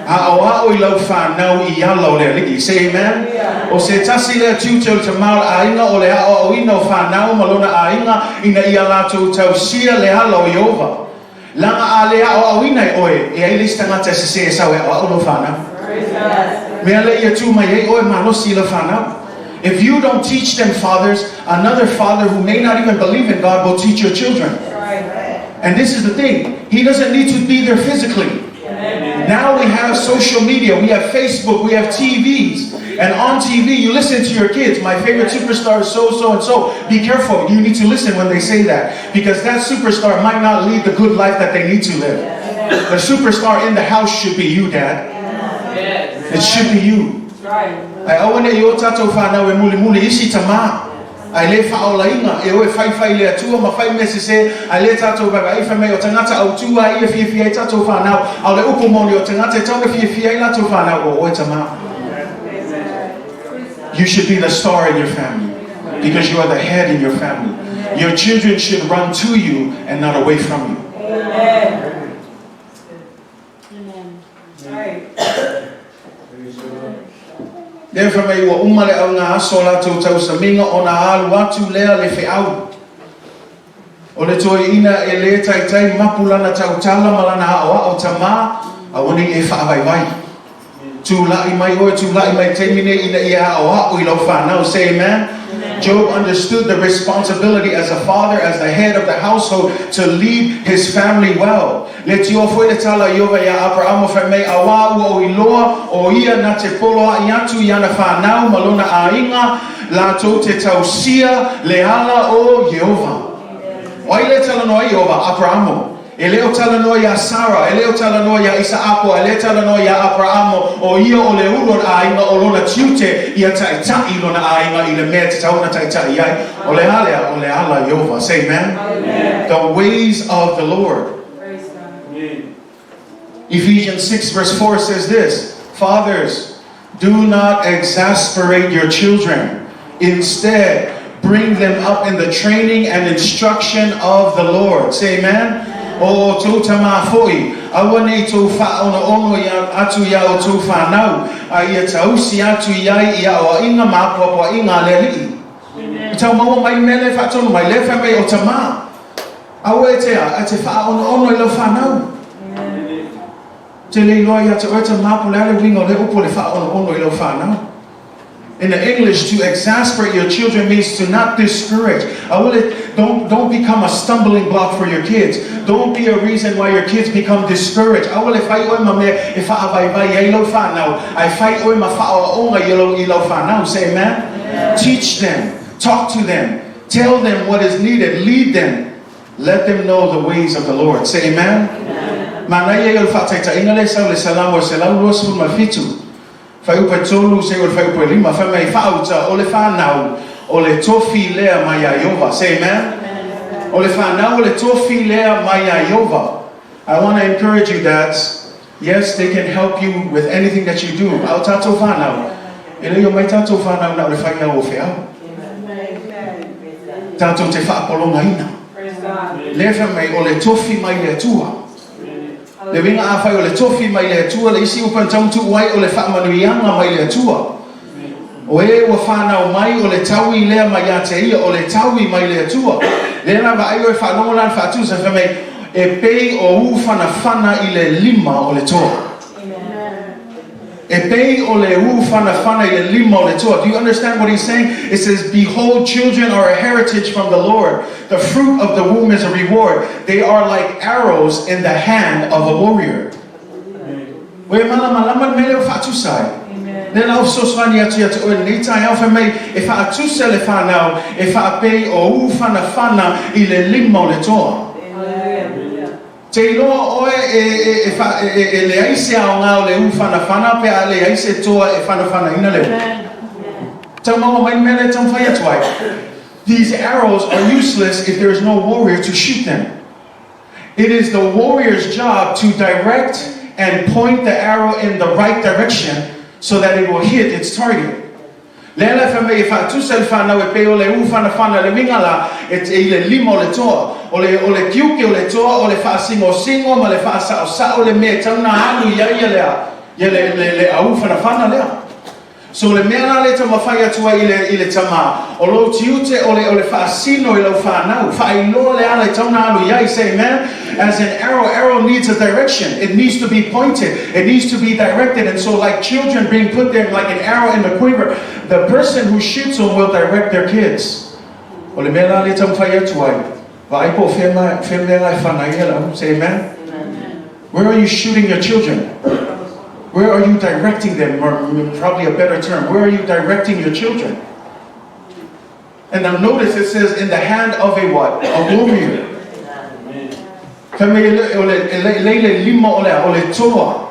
A'o I lau whanau I alau le liki. Say amen. O se tasi le tute o te mau ainga o le Aoina o whanau malona ainga ina I alatou tausia le alau Iova. Langa a le Aoina I oe e ai lista ngata se se sau e o lo whanau. Mea le ia tu mai e oe malosi le whanau. If you don't teach them, fathers, another father who may not even believe in God will teach your children. And this is the thing. He doesn't need to be there physically. Now we have social media, we have Facebook, we have TVs. And on TV, you listen to your kids. My favorite superstar is so and so. Be careful. You need to listen when they say that. Because that superstar might not lead the good life that they need to live. The superstar in the house should be you, Dad. It should be you. Aoina I o tatou whanau e muli isi tama. Ai le whaolainga e oe whai le atua ma whai mese se ai le tatou waga iwha mei o tangata au tua ia fia ai tatou whanau au le upo moni o tangata e tauna fia ai latou whanau o oe tama. You should be the star in your family because you are the head in your family. Your children should run to you and not away from you. Amen. Right. Therefore, may wa umale au ngā aso lātou tau sa minga o nā alu atu lea le whiau. O le toi ina e le tai mapulana tau tala malana awa o tama a wani e whaawaiwai. Tūlai mai oe, tūlai mai temine ina ia awa o I lau whanau. Say amen. Job understood the responsibility as a father, as the head of the household, to lead his family well. Le tio foi le tala Iova ia Abraham fa mei awa o iloa o ia na te polo a iatu ia na whanau malona ainga la to te tausia le ala o Yehova. Oi le tala no Iova Abraham. E leo tala no ia Sarah, e leo tala no ia Isaaco, e leo tala no ia Abraham o ia o le ulo ainga o lona tiute ia taitai lona ainga I le mea te tauna taitai ai o le ala Yehova. Say amen. The ways of the Lord. Ephesians 6 verse 4 says this: Fathers, do not exasperate your children. Instead, bring them up in the training and instruction of the Lord. Say amen. O tō tama foi, awa nei tō whaono atu ia o tō whanau, a ia tausi atu iai ia o inga māpua inga le rii. Tau maua mai mele whatonu mai le whamei o tama. Awa e te whaono I lau whanau. Te leiloa ia te oe te māpua le wingo le upo le whaono I lau whanau. In the English, to exasperate your children means to not discourage. Don't become a stumbling block for your kids. Don't be a reason why your kids become discouraged. Say amen. Teach them, talk to them, tell them what is needed, lead them, let them know the ways of the Lord. Say amen. Fai upa tolu se o fai upa lima fai mai fauta o le whanau o le tofi lea mai a Iova. Say amen. O le whanau o le tofi lea mai a Iova. I want to encourage you, dads. Yes, they can help you with anything that you do. Au tātou whānau. Ele o mai tātou whānau na o le whaia o whiau. Tātou te whaapolonga ina. Lefa mai o le tofi mai le tua. Le winga a whai o le tofi mai le tua, le isi upan taumtu wai o le whaamanuianga mai le tua. O e ua whanau mai o le taui lea mai a te ia o le taui mai le tua. Lena wa ai o e whanongo lan whatu sa whamei e pei o u whana I le lima o le toa. E pei o le u whana I le lima o le toa. Do you understand what he's saying? It says, behold, children are a heritage from the Lord. The fruit of the womb is a reward. They are like arrows in the hand of a warrior. We malaman mele o whatu sai. Nena o soswani atu atu o ni tai au whamei e wha atu se le whanau e wha pei o u whana I le lima o le toa. Te iloa oe e le aise ao ngā o le u whana pe a le aise toa e whana ina leo. Tau maua mai mele tau whai atu ai. These arrows are useless if there is no warrior to shoot them. It is the warrior's job to direct and point the arrow in the right direction so that it will hit its target. Lela whamei e wha tusel whanau e pe o le u whana le wingala e le lima o le toa. O le kiuke o le toa, o le wha singo ma le wha sao le mea tauna hanu ia le au whana lea. So le mea la le tama whai atua I le tama. O lo tiute o le wha sino I lau whanau. Wha iloa le ala tauna hanu ia I say, man, as an arrow needs a direction. It needs to be pointed. It needs to be directed. And so like children being put there like an arrow in the quiver, the person who shoots them will direct their kids. O le mea la le tama whai atua Vai po whenmea lai whanai ela. Say amen? Where are you shooting your children? Where are you directing them? Or probably a better term. Where are you directing your children? And now notice it says in the hand of a what? A warrior. Leile lima o le toa.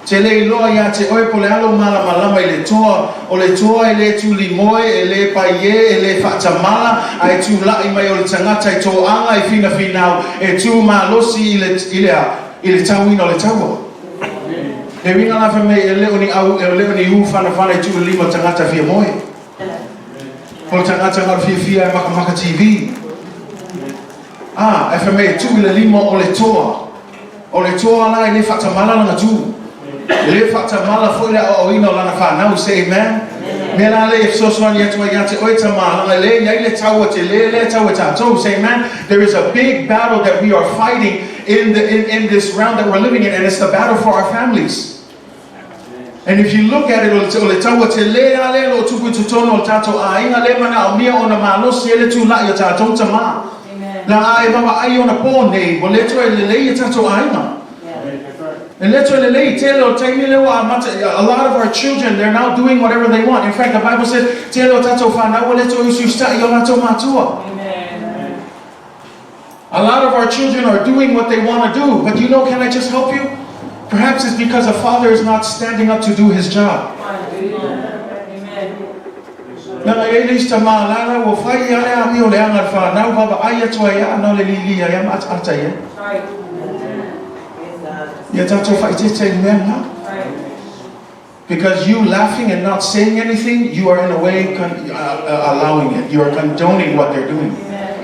Te le iloa ia te oe po le alo malama I le toa. O le toa le tuli moe, le paie, le whaatamala. Ai tu lai mai o le tangata I toanga I fina finau. E tu malosi I le tauina o le taua. Le winga la whamei e leo ni au, e leo ni u whana I tu lima tangata fia moe. O tangata ngar fia e maka TV. E whamei tu le lima o le toa. O le toa la le whaatamala langa tu. Le whaatamala fo le Aoina o lana whanau, say amen. Me la le soswani atua ia te oe tama, langa le iai le taua te le taua tātou, say amen. There is a big battle that we are fighting in this round that we're living in, and it's the battle for our families. And if you look at it, o le taua te le ale lo tupu totonu o tātou Aiga le mana o mia o na malosi ele tu lai o tātou tama. Na ai mama ai o na pōnei, o le toa le lei o tātou Aiga. And let's a lot of our children, they're now doing whatever they want. In fact, the Bible says, a lot of our children are doing what they want to do. But you know, can I just help you? Perhaps it's because a father is not standing up to do his job. Because you laughing and not saying anything, you are in a way allowing it. You are condoning what they're doing.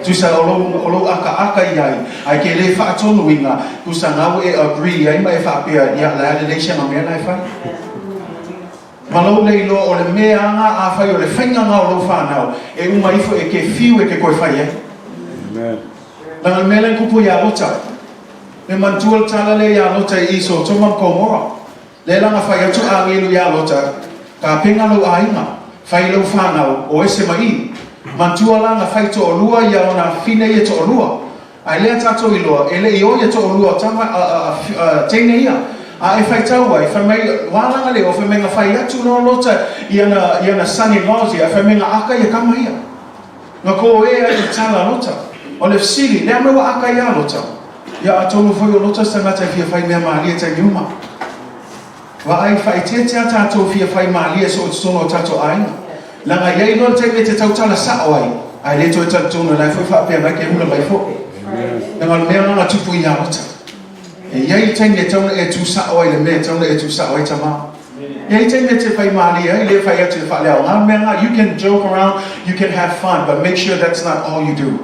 Tu sa olo aka iai, ai ke le whaatonu inga, tu sa ngau e agree, ai mai whaapea, ia la relation a mea nai whai. Malo leilo o le mea anga a whai o le whainga ngau lo whanau, e umaifo e ke fiu e ke koe whai e. Langa mele kupu ia lota. Me mantual tala le ia lota I iso tomam komora. Le langa whai atu a ngelu ia lota, ka penga lo ainga, whai lo whanau o ese mai. Mantua langa whai to o lua ia o na whine ia to o lua. Ai lea tato I loa, e le I o ia to o lua, tama teine ia. A e whai tau ai, whamei, wālanga leo, whamei ngā whai atu no lota ia na son-in-laws ia, whamei ngā aka ia kama ia. Ngā ko e ai tala lota. O le fsiri, lea mewa aka ia lota. Ia a tonu whai o lota stangata fia whai mea maalia tai niuma. Wa ai whai tetea tato fia whai maalia so o tono o tato Aiga. Langa iai no te me te tautala sao ai. Ai le toi tatono lai foi whaapea mai ke hula mai fo. Langa mea ngā tupu I ngā rota. Yai taime tauna e tu sa oi le me tauna e tu sa oi Tama. Yai taime te whai mali ai le whai atu whaleau. You can joke around, you can have fun, but make sure that's not all you do.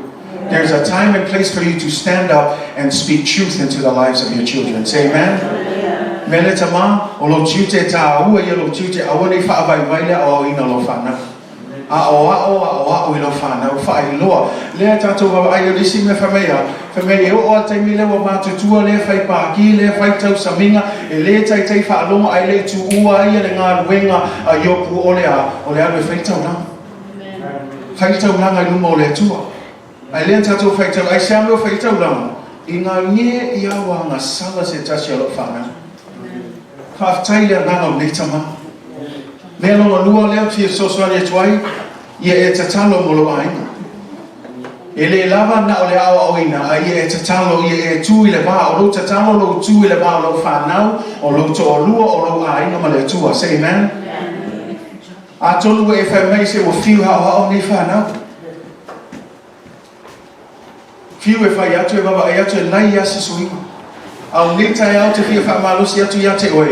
There's a time and place for you to stand up and speak truth into the lives of your children. Say amen. Mele Tama, o lo tiute Taeao ia lo tiute awani whaavai le Aoina lo whana. Ao ilo whana, whailoa. Lea tātou wa ai o risi me whamea o a taimi lewa mātutua lea whai pāki, lea Faitau Saminga, e lea tai whaalonga ai le tu ua ia le ngā ruenga a Iopu o lea alwe Faitau langa. Faitau langa i luma o lea tua. Ai lea tātou Faitau, ai seame o Faitau langa. I ngā nge ia wa ngā sala se tasi alo whana. Whaaftai lea nanga o nei Tama. Mea longa lua lea fia soswani e tuai, ia e tatalo mo lo Aiga. E le lava na o le Aoina, a ia e tatalo, ia e tū i le wā, o lo tatalo lo tū i le wā o lo whanau, o lo to o lua o lo Aiga ma le tua, say amen? A tonu e whai mai se o fiu hao nei whanau. Fiu e whai atu e baba e atu e lai asa suinga. Au nei Taeao te fia wha malusi atu ia te oe.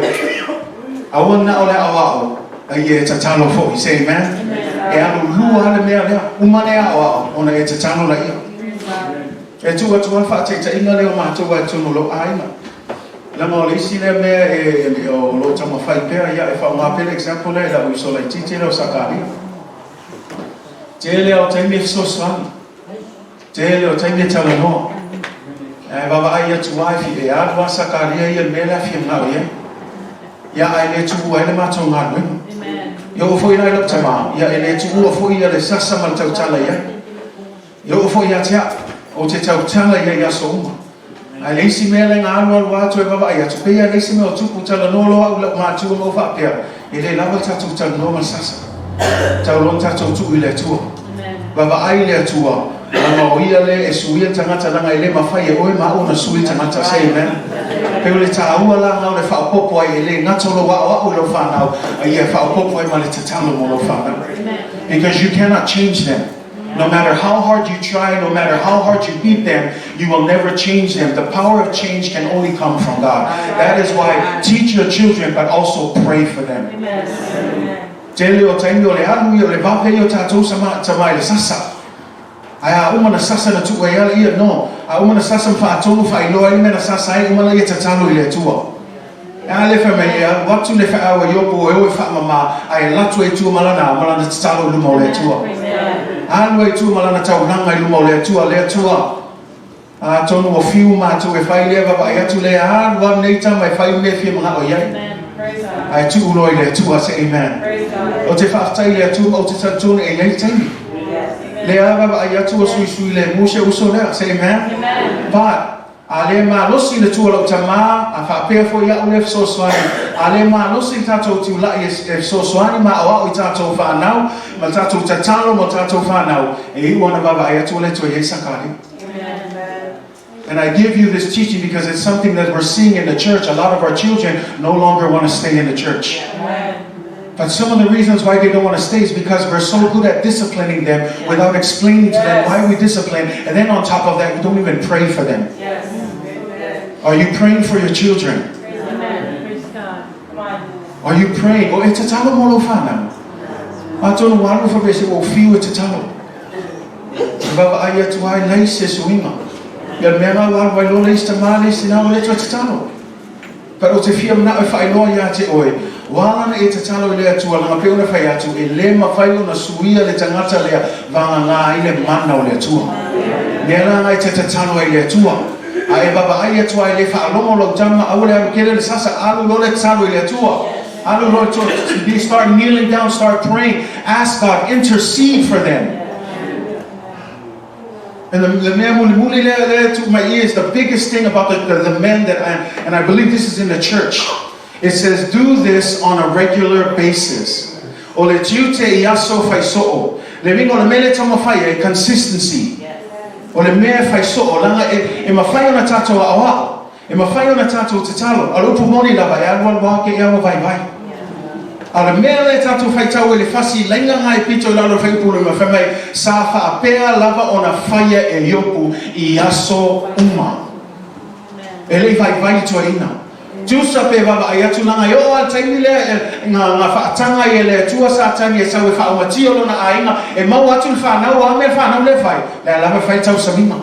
Aua na o le Aoao. Ai e tatalo fo, say amen? E anu lua hale mea lea, umane ao ona e tatalo la ia. E tu atu alfa te inga leo mātou e tunu lo Aiga. Lama o le isi lea mea e o lo tama whai pēra ia e wha ngāpele example lea la uiso lai tite leo sakari. Te leo taimi e soswani. Te leo taimi e talanoa. E baba ai atu waifi e adwa sakari ia mea lea fia ngau ia. Ia ai le tuku ai le mātou ngā nuinga. Yo Fuaina i lop Tama, ia e le tuku a fui ia le sasa ma le tautala ia. Yo fui ia tea, o te tautala ia ia so uma. Ai le isi mea le ngā anua lua atu e baba ai atu pea le isi mea o tuku tala nolo au le mātua mo wha pea. E le lava tatou tala nolo ma sasa. Tau lon tatou tuku i le tua. Baba ai le atua. Lama o ia le e suia tangata langa i le mawhai e oe ma ona sui tangata, say amen. Peo le tāua la ngau le whaopopo ai e le ngatolo wa o lo whanau ai e whaopopo ai ma le tatalo mo lo whanau. Because you cannot change them. No matter how hard you try, no matter how hard you beat them, you will never change them. The power of change can only come from God. That is why teach your children, but also pray for them. Te leo taimi o le anu i o le vape i o tātou tamai le sasa. Ai a umana sasa na tuwa ia ia no. A umana sasa whaatonu whailoa i mena sasa ai umana ia tatalo i le tua. E a le whamei ia, watu le whaawa Iopu e oe whaamama ai latu e tua malana tatalo i luma o le tua. Anu e tua malana tau nanga i luma o le tua. A tonu o fiu mātou e whai lea baba ai atu lea anu am nei tama e whai mea fia mga o iai. Ai tu uno i le tua, say amen. O te whaftai le tua o te tatone e iai taimi. Lea baba ai atu o sui le mushe uso lea, say amen. But a le malosi le tua lau Tama, a whapea fo ia ule fsoswani. A le malosi tatou tiu lai e fsoswani ma o i tatou whanau, ma tatou tatalo mo tatou whanau. E iwana baba ai atu le tua iei sakari. And I give you this teaching because it's something that we're seeing in the church. A lot of our children no longer want to stay in the church. But some of the reasons why they don't want to stay is because we're so good at disciplining them without explaining to them why we discipline. And then on top of that, we don't even pray for them. Are you praying for your children? Are you praying? O e tatalo mo lo whanau. A tonu wanu fa bese o fiu e tatalo. Baba ai atu ai lai se suinga. Ia mea wan Vailosa i tamale si nao le tatalo. But o te fia mna e whailoa ia te oe. Wālana e tatalo i lea tua langa peona whai atu e le mawhaio na suia le tangata lea vanga ngā i le mana o lea tua. Nea ranga i te tatalo i lea tua. A e baba ai atua i le whaalongo lau tama au le anu kere le sasa alu lo le tatalo i lea tua. Alu lo le tua. They start kneeling down, start praying. Ask God, intercede for them. And the mea to my ears, the biggest thing about the men that and I believe this is in the church. It says, do this on a regular basis. O le tiu te iaso fai so'o. Le ringo le mele tama fai e consistency. O le mea fai so'o. Langa e mawhai ona tātou a awao. E mawhai ona tātou te talo. A lupu moni lava e alwa wake e awa vai vai. A le mea le tātou Faitau e le whasi lenga ngai pito i lalo whaipulu ma whamai sa whaapea lava ona whaia e Iopu i aso uma. Ele vai Toina. Tusa pe baba ayatu na yo al taimile nga faatanga ele tua sa tani sa we fa wati lo na ainga e mau atu fa na wa me fa na le fai la me fai tau sabima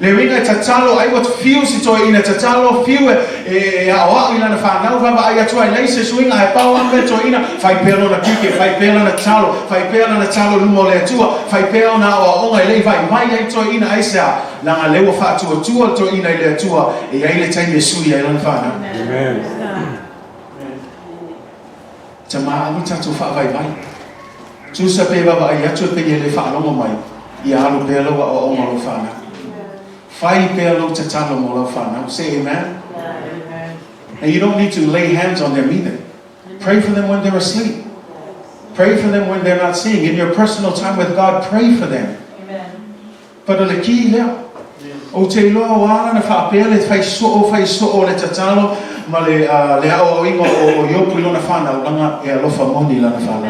le winga tatalo ai wat feel si Toina tatalo feel e awa ina na fa na baba ayatu ai leise swinga e pa wa me Toina fai pelo na kike fai pelo na talo lumo le tua fai pelo na o onga le vai ai Toina ai sa la lewa fa tua Toina le tua e ai le taime sui ai lan fa na. Amen. Tama ani tatu fa vai. Tusa pe baba ai atu pe le fa longo mai. Ia alu pe lo o mo lo fa na. Fai pe lo tatalo mo lo fa na. Say amen. Amen. And you don't need to lay hands on them either. Pray for them when they're asleep. Pray for them when they're not seeing. In your personal time with God, pray for them. Amen. Pero le ki le o te loa wala na fa pe le fai so le tatalo ma le o ingo o Iopu lo na fa na langa e alofa moni la na fa na.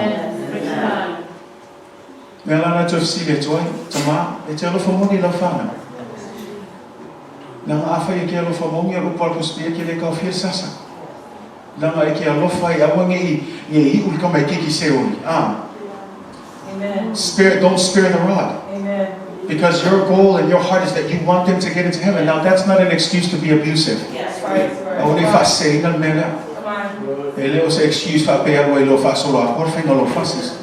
Me la na to si le toi tama e te alofa moni la fa na. Nang afa e ke alofa moni o pal ko spia ke le ka fir sasa. Nang e ke alofa e awange i ul ka mai ki se oli. Amen. Don't spare the rod. Amen. Because your goal and your heart is that you want them to get into heaven. Now that's not an excuse to be abusive. Yes, right. Only fa say na mena. Come on. Ele o se excuse fa pe algo lo fa solo a por fin no lo faces.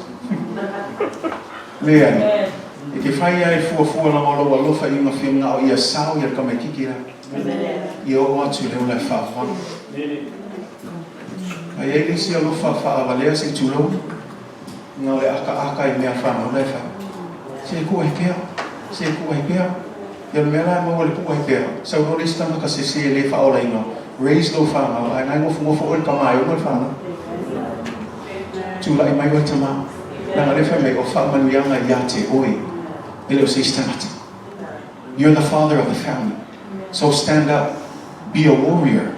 Lea. Amen. E ke fai ai fu la lo lo fa inga fi nga o ia sao ia ka me kikira. Amen. Io want to le la fa va. Ai ele si lo fa valea se tu lo. Nga le aka i me fa no le fa. Se ku e pia. Se ku e pia. Ia mera mo le ku e pia. Sa no lista ka se le fa ola inga. Raise lo fa na ai ngai mo fu o ka mai o fa na. Tu la mai o tama. Na le fa me o fa man yanga ya te oi. Ele se stand. You're the father of the family. So stand up. Be a warrior.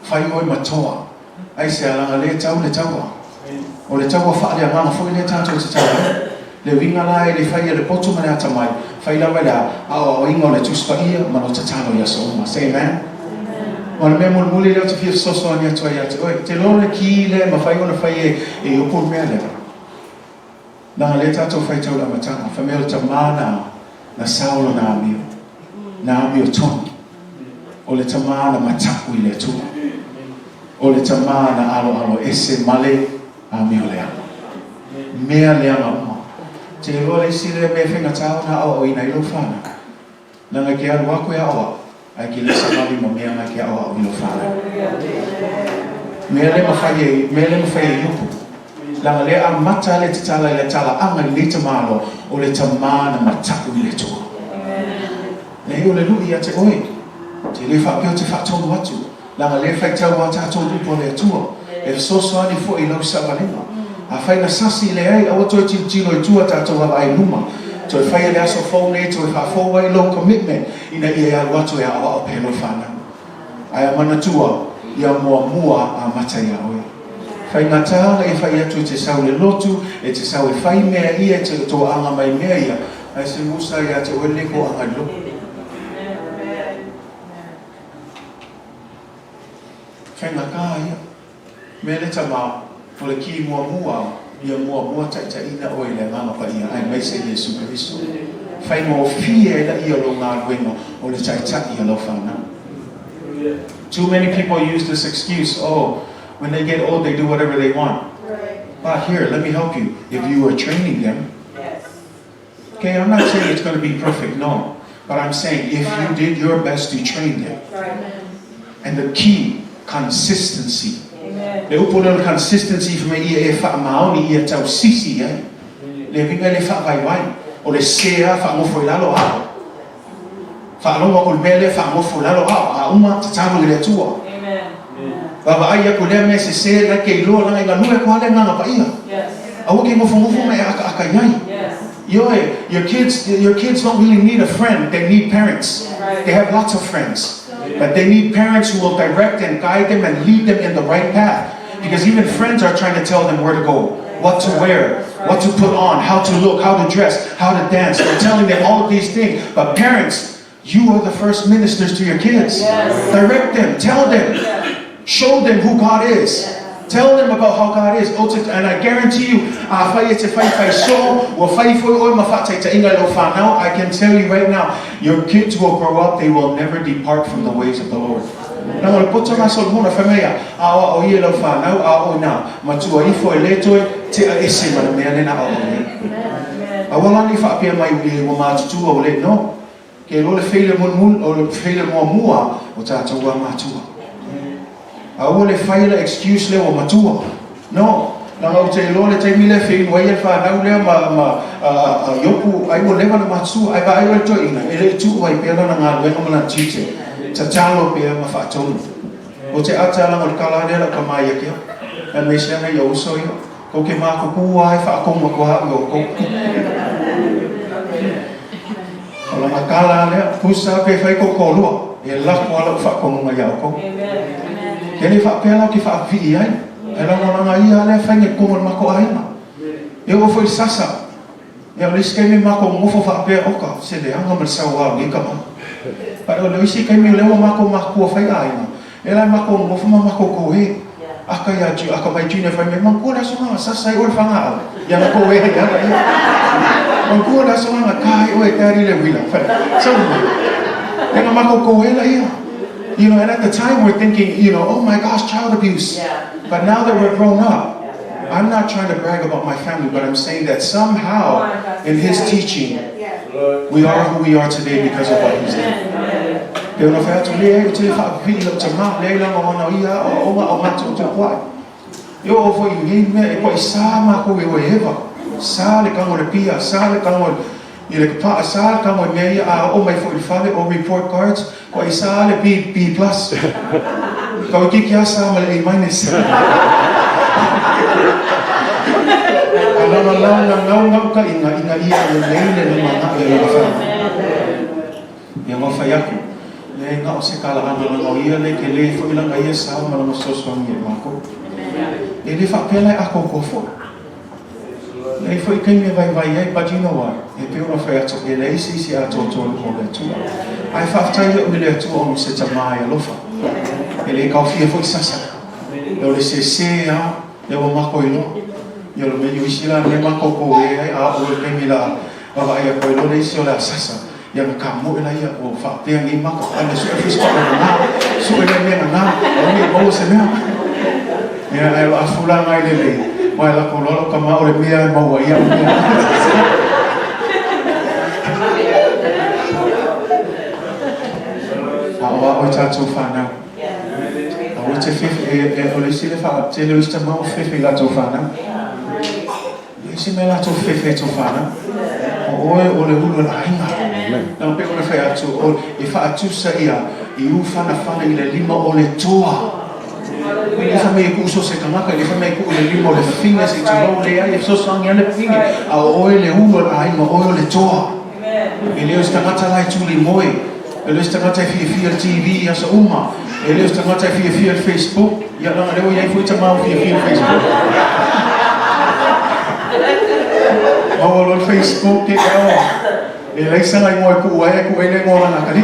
Fai oi matoa. Ai se ala le tau le tau. O le tau fa le ngama fo le tatu te tau. Le winga la le fai le potu mana tamai. Failauga a o ingo le tuspaia ma no tatalo ya so ma. Say amen. Ma le memo muli le te fia soso ani atu ai atu. Oi, te lore ki le ma fai ona fai e o por mea le. Na le tatu fai tau la matanga. Fa meo tamana na saulo na amio. Na amio toni. O le tamana mataku i le tua. O le tamana alo ese male amio le ama. Mea le ama uma. Te lore si le me whenga tau na Aoina i lo whana. Nanga ke aru ako e awa. Ai ki le samali ma mea ngai ke awa o i lo whana. Mea le mawhai e Iopu. Langa le a mata le te tala i le tala anga le te malo o le tamana mataku i le tua. Le heo le lui a te oe. Te le whapeo te whatonu atu. Langa le whai tau a tātou upo le tua. E soso ani fo i lau sawalenga. A whai na sasi le ai, awa toi tino i tua tātou hawa ai luma. Toi whai le aso whaune, toi whawhaua i low commitment, ina i e alu atu e awa o pēlo whana. Ai a mana tua, i a mua a mata i a oe. Whai ngā tāla e whai atu te sau le lotu, e te sau e whai mea ia, te tō anga mai mea ia, ai se musa i a te oe leko anga lo. Whai ngā kā ia, mea le tamā, o le ki mua ia mua taita ina o le ngama pa ia ai mai se Yesu Kristo. Fai mo fia ila ia lo ngā ruenga o le taita ia lo whana. Too many people use this excuse, oh, when they get old they do whatever they want. But here, let me help you. If you are training them, okay, I'm not saying it's going to be perfect, no. But I'm saying if you did your best to train them, and the key, consistency. Le upo le consistency for me ia e wha maoni ia tau sisi ai. Le vinga le wha vai. O le sea wha ngofo i lalo ao. Wha alonga o le mele wha ngofo i lalo ao. A uma tatalo i le tua. Baba ai ako lea me se se la ke iloa langa i nganue kua le nganga pa ia. Awa ke ngofo me aka iai. Your kids don't really need a friend. They need parents. They have lots of friends. But they need parents who will direct and guide them and lead them in the right path. Because even friends are trying to tell them where to go, what to wear, what to put on, how to look, how to dress, how to dance. They're telling them all of these things. But parents, You are the first ministers to your kids. Direct them, tell them, show them who God is. Tell them about how God is. And I guarantee you, I can tell you right now, your kids will grow up, they will never depart from the ways of the Lord. I will fail excuse le o matua. No. Na o te lole te mile fe mo ia fa na le Iopu ai mo leva na matsu ai ba ai to ina ele tu ai pe na nga le mo na tite. Tatalo pe ma fa tonu. O te ata la mo kala le la kama ia ke. Na me se na yo so yo. Ko ke ma ko ku ai fa ko mo ko ha yo ko. Ola makala le pusa pe fa ko ko lo. E la ko ala fa ko mo ia ko. Kene fa pela ki fa fi ai. Ela mo na ia le fa nge ko ma ko ai ma. Eu foi sasa. Eu le skeme ma ko mo fa pe oka se le anga ma sa wa ni ka ma. Para o isi kai me le ma ko fa ai ma. Ela ma ko mo fa ma ko ko he. Aka ya ju aka mai jine fa me ma ko la so ma sasa i ol fa nga. Ya ma ko he ya. Ma ko la so ma kai o e tari le wila. So ena ma ko he la ia. You know, and at the time we're thinking, you know, oh my gosh, child abuse. But now that we're grown up, I'm not trying to brag about my family, but I'm saying that somehow in his teaching, we are who we are today because of what he's done. Ile pa asal kamo meia o mai foi fale o report cards ko isale B+. Ko ki asa mal A-. Ala ka inga ia le no mana ia fa. Ya mo fa yaku. Le nga o se kala ana no ia le ke le foi la ia sa ma no so so mi mako. Ele fa pela ako ko fo. Nei foi quem me vai ai paginoa e pe una ferto e lei si a totonu con le tua ai fa taio o le tua on se Tama e lofa e le ka fia foi sasa e o le se a le o mako ino io lo meglio isila le mako ko e a o le mi la va ai ko lo le si o la sasa ya ka mo la ia o fa te ngi mako ana su e fisko na su e le na o mi mo se na ya ai a fula mai le mai la kololo ka ma o le mea ma wa ia awa o tatu fana awa te fefe o le sile fa te le usta ma o fefe la tu fana le si me la tu fefe tu fana o le hulu la inga na pe o le fe atu o e fa atu sa ia i u fana i le lima o le toa. Ele fa mai ku so se kamaka ele fa mai ku le limo le finga se tu le ai so sang ele finga a o le umo ai ma o le toa ele sta mata lai tu li moi ele sta mata fi TV asa uma ele sta mata fi Facebook ya na le o ia foi Tama fi Facebook o lo Facebook ke ele sa lai moi ku ele ngo na kali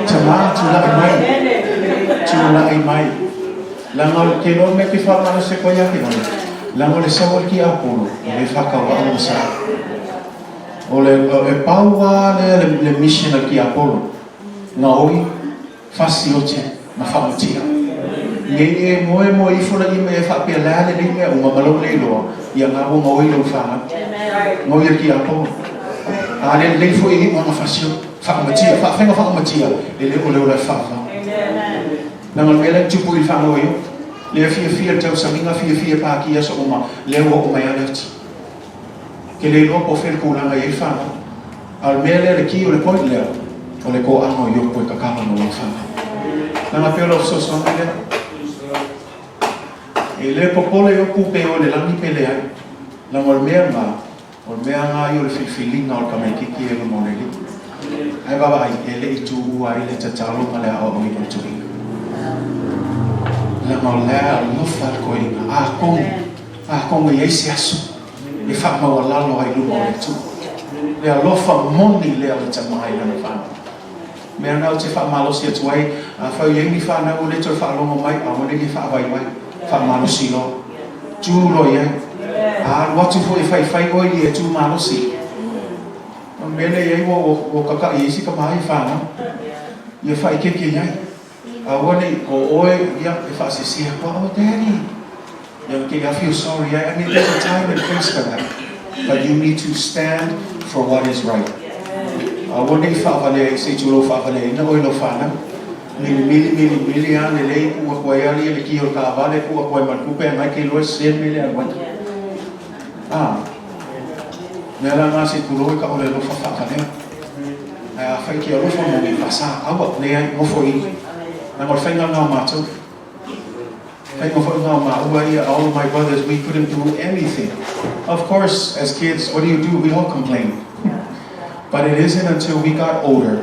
Tama tula mai lango ke no me ki fa ma se ko ya ki no lango le sa ki apolo le fa ka wa no sa o le paua le mission ki apolo na oi fasiote ma fa motia nge mo I fo la I me fa pe la le me o ma lo le lo ya nga bo mo I lo fa mo ye ki apolo ale le fo I mo fasio fa matia fa fenga fa matia ele o le fa na mal mele tupu I fa no yo le fia tau saminga fia pa ki aso uma le o mai alert ke le no po fel ku langa I fa al mele le ki o le point le o le ko ano yo po ka kama no fa na ma pelo so so mele ele popole yo ku pe o le lani pele ai la mal merma o mea nga yo le filinga o ka mai ki e mo le ai baba ai ele I tu ai le tatalo ma le o I mo tu la maulea no far coinga a con e esse aso I whamau lalo ai lumo le tu. Le alofa moni le ala tamai na whanau. Mea nau te whamalosi atu ai, a whau yengi whanau le tau whalongo mai, a wane ki whawai mai, whamalosi lo. Tūro iai. A watu fo e whai oi e tū malosi. Mele iai o kaka i isi ka mai whanau. Ia whai keke iai. A wane o oe ia e whaasisia kwa o daddy. I feel sorry. I mean, there's a time and place for that. But you need to stand for what is right. One day, Favale, say to Lo Favale, no oil of Fana. Mili, and the lake, Wakwayali, the Kio Cavale, Wakwaman Coupe, and Michael Lewis, 7 million. Melanasi Kuroka or Lo Favale. I think you're from the Passa, our player, no for you. I'm a finger now, Mato. All my brothers, we couldn't do anything. Of course, as kids, what do? We all complain. But it isn't until we got older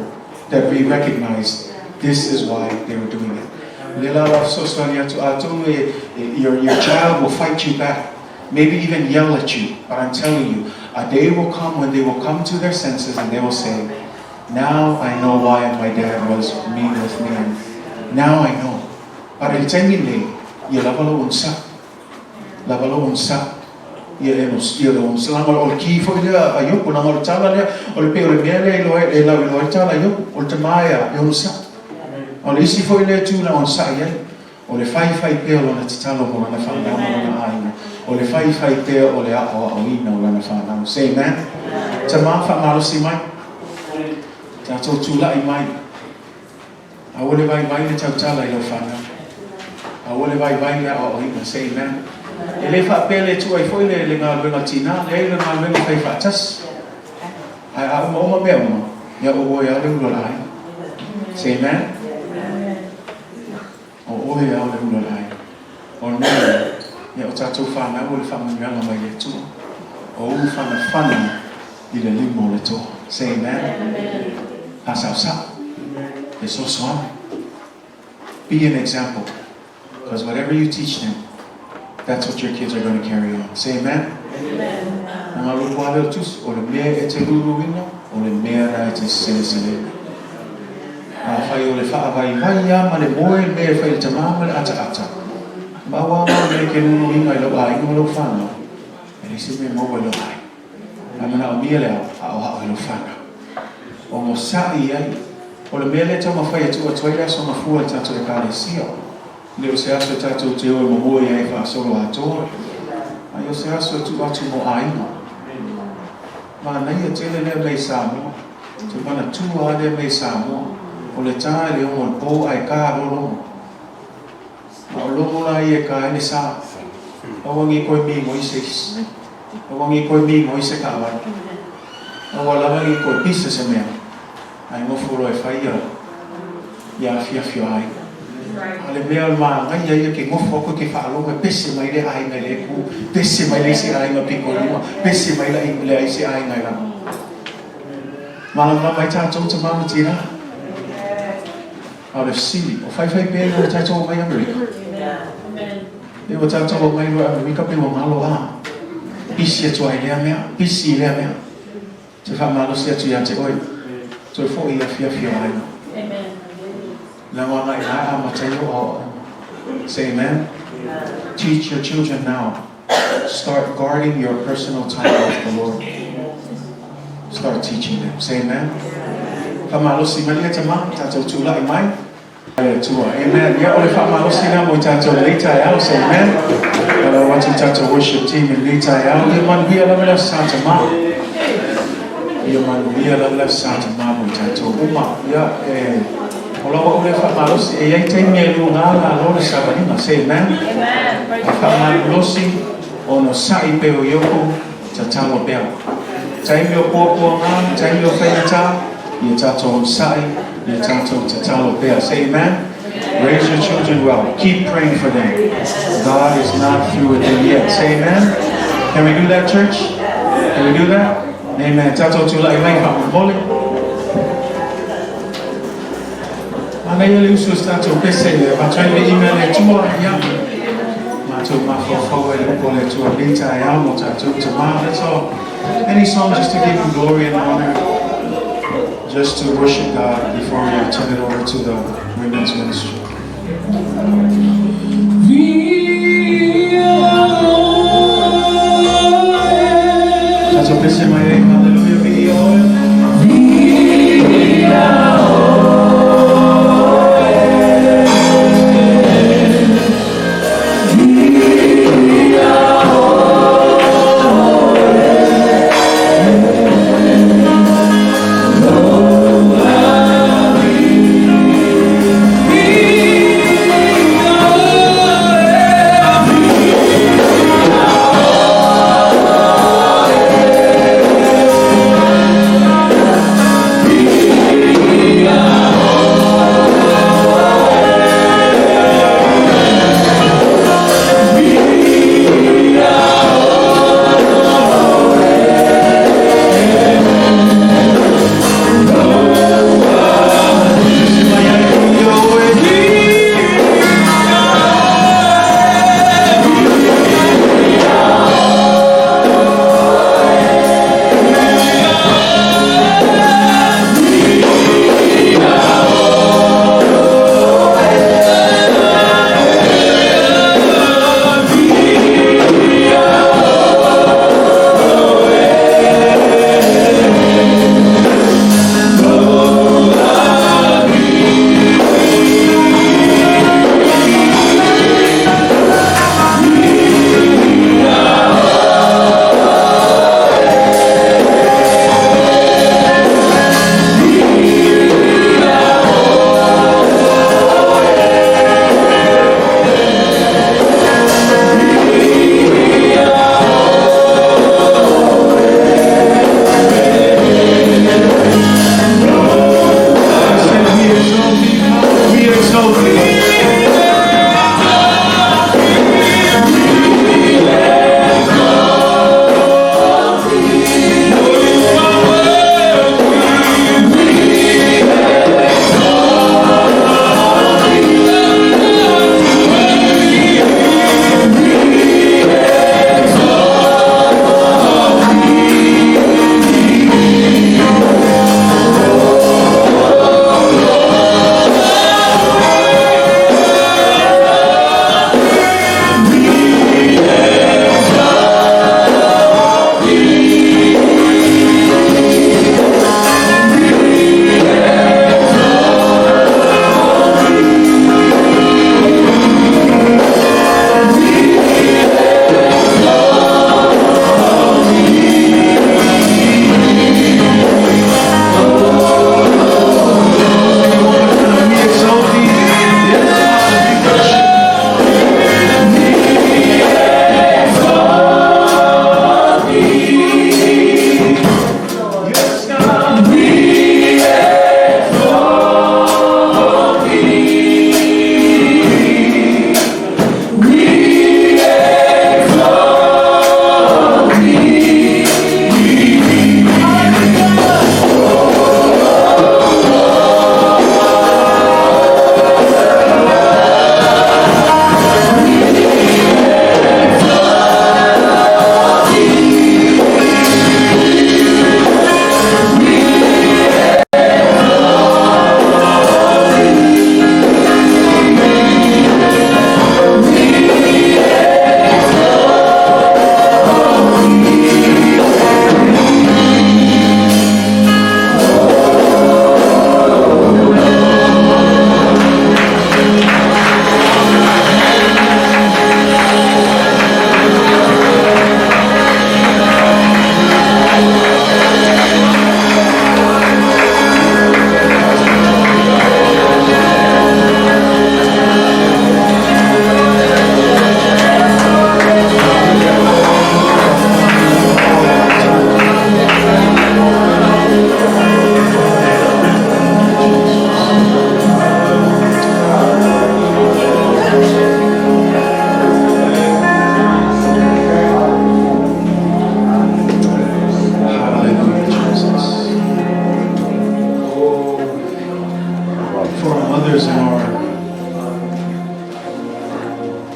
that we recognized this is why they were doing it. Your child will fight you back, maybe even yell at you. But I'm telling you, a day will come when they will come to their senses and they will say, now I know why my dad was mean with me. And now I know. But I'm telling you, ia lavalo unsa ia unsa lango o ki fo ia ayo kuna mo tala le o le pe o le mele e lo tala yo o te maia e unsa o le isi fo ile tu na unsa ia o le fai pe o na tatalo mo na fa na na Aina o le fai pe o le Aoina o na fa na say man Tama fa malo si mai ta to tu la i mai a o le vai le tala i lo fa na I will buy now or even say man. If I pay it to a foil, Tina, later my will pay for us. I have more bell. Ya o ya le ulai. Say man. O ya le ulai. O no. Ya o tatu fa na o fa mo ya ma ye tu. O fa na fa na di le limo le to. Say man.Asa. It's so strong. Be an example. Because whatever you teach them, that's what your kids are going to carry on. Say amen? Amen. Leo se aso tatu te o mo ia e fa solo ato. Ayo se aso tu atu mo Aina. Ma na ia tele le mai Samoa. Tu mana tu ale mai Samoa. O le tā le o mo ai ka lo. Ma lo mo la ia ka ni sa. O wangi ko mi mo ise. O wangi ko mi mo ise ka wa. O wala wangi ko pisa se me. Ai mo furo e fa ia. Ya fia ai. Ale mea ma ngai ia ke ngofo ko ke Failauga pese mai le ai mai le ku pese mai le si ai ma piko lima pese mai le ai si ai ngai la ma mai ta tau te mama tira out of silly o fai pe no ta tau mai America e o ta tau mai no America pe o malo a pisi tu ai le mea pisi le mea te fa malo si tu ya te oi tu fo ia fia ai amen. Say amen. Teach your children now. Start guarding your personal time with the Lord. Start teaching them. Say amen. Famalosi malia tama tato tula imai. Amen. Ya ole famalosi na mo tato Taeao. Say amen. I want you to worship team in Taeao. You man be ala Santa Ma. You man be ala Santa Ma mo tato uma. Ya Kalau boleh malos, yang tanya luar lalu sahabat say amen. Akan malusi, ono sai peo Iopu, Tatalo peo. Tanya popo ngam, tanya Failauga, ye tato sai, ye tato Tatalo peo. Say amen. Raise your children well. Keep praying for them. God is not through with them yet. Say amen. Can we do that, church? Can we do that? Amen. Tato tula imay pamuli. Ana ia le usu stato pese, ma trai le email e tua ia. Ma Tato Mafo Lepole to Abita Yamo Tato Tama. That's all. Any song just to give him glory and honor, just to worship God before we turn it over to the women's ministry. Tato Pese Maya, hallelujah, video.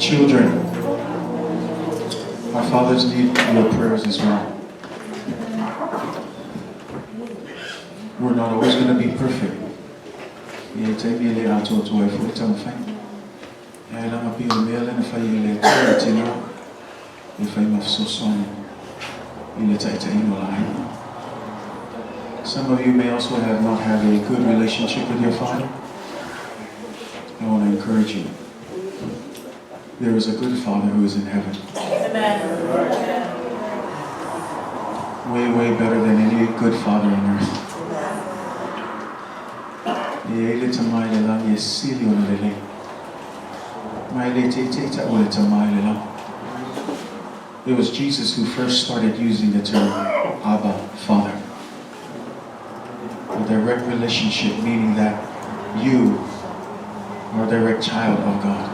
children fathers need your prayers as well. We're not always going to be perfect. Some of you may also have not had a good relationship with your father. I want to encourage you. There is a good Father who is in heaven. Way, way better than any good father on earth. It was Jesus who first started using the term Abba, Father. A direct relationship, meaning that you are a direct child of God,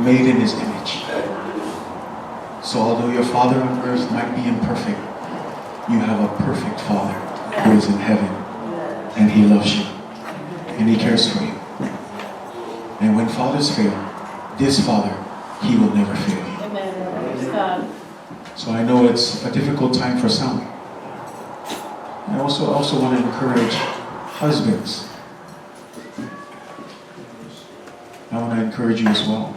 made in His image. So although your father on earth might be imperfect, you have a perfect Father who is in heaven, and He loves you, and He cares for you. And when fathers fail, this Father, He will never fail you. So I know it's a difficult time for some. I also want to encourage husbands. I want to encourage you as well.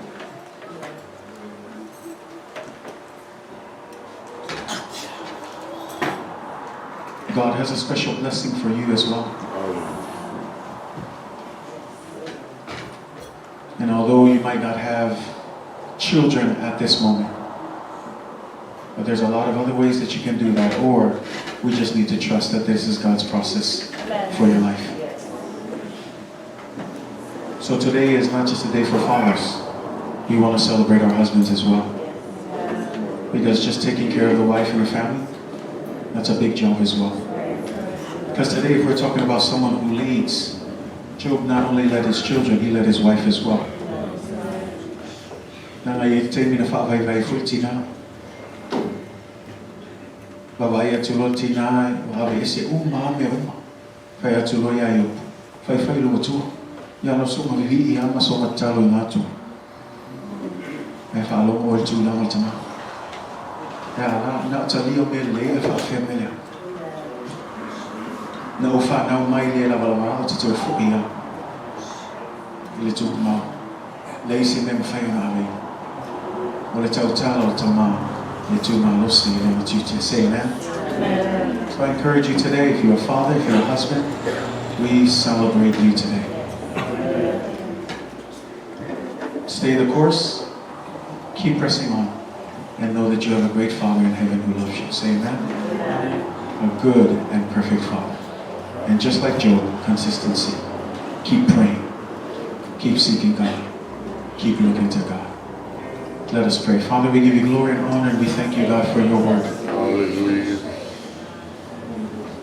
God has a special blessing for you as well. And although you might not have children at this moment, but there's a lot of other ways that you can do that, or we just need to trust that this is God's process for your life. So today is not just a day for fathers. We want to celebrate our husbands as well. Because just taking care of the wife and the family, that's a big job as well. Because today, if we're talking about someone who leads, Job not only led his children, he led his wife as well. Babaya tulotina, ese ame Failauga Iopu. Failauga tu. Yano suma vivi ama soma talo ngatu. Falo mo tu la mitama. Ya na talio mele fa family. Na ufa na mai le la bala to fuia. Ile tu ma. Leisi mem faina ale. Ole Tama, le tu ma losi le mituti. Say amen. So I encourage you today, if you're a father, if you're a husband, we celebrate you today. Stay the course, keep pressing on, and know that you have a great Father in heaven who loves you. Say amen. A good and perfect Father. And just like Job, consistency. Keep praying. Keep seeking God. Keep looking to God. Let us pray. Father, we give you glory and honor, and we thank you, God, for your word. Hallelujah.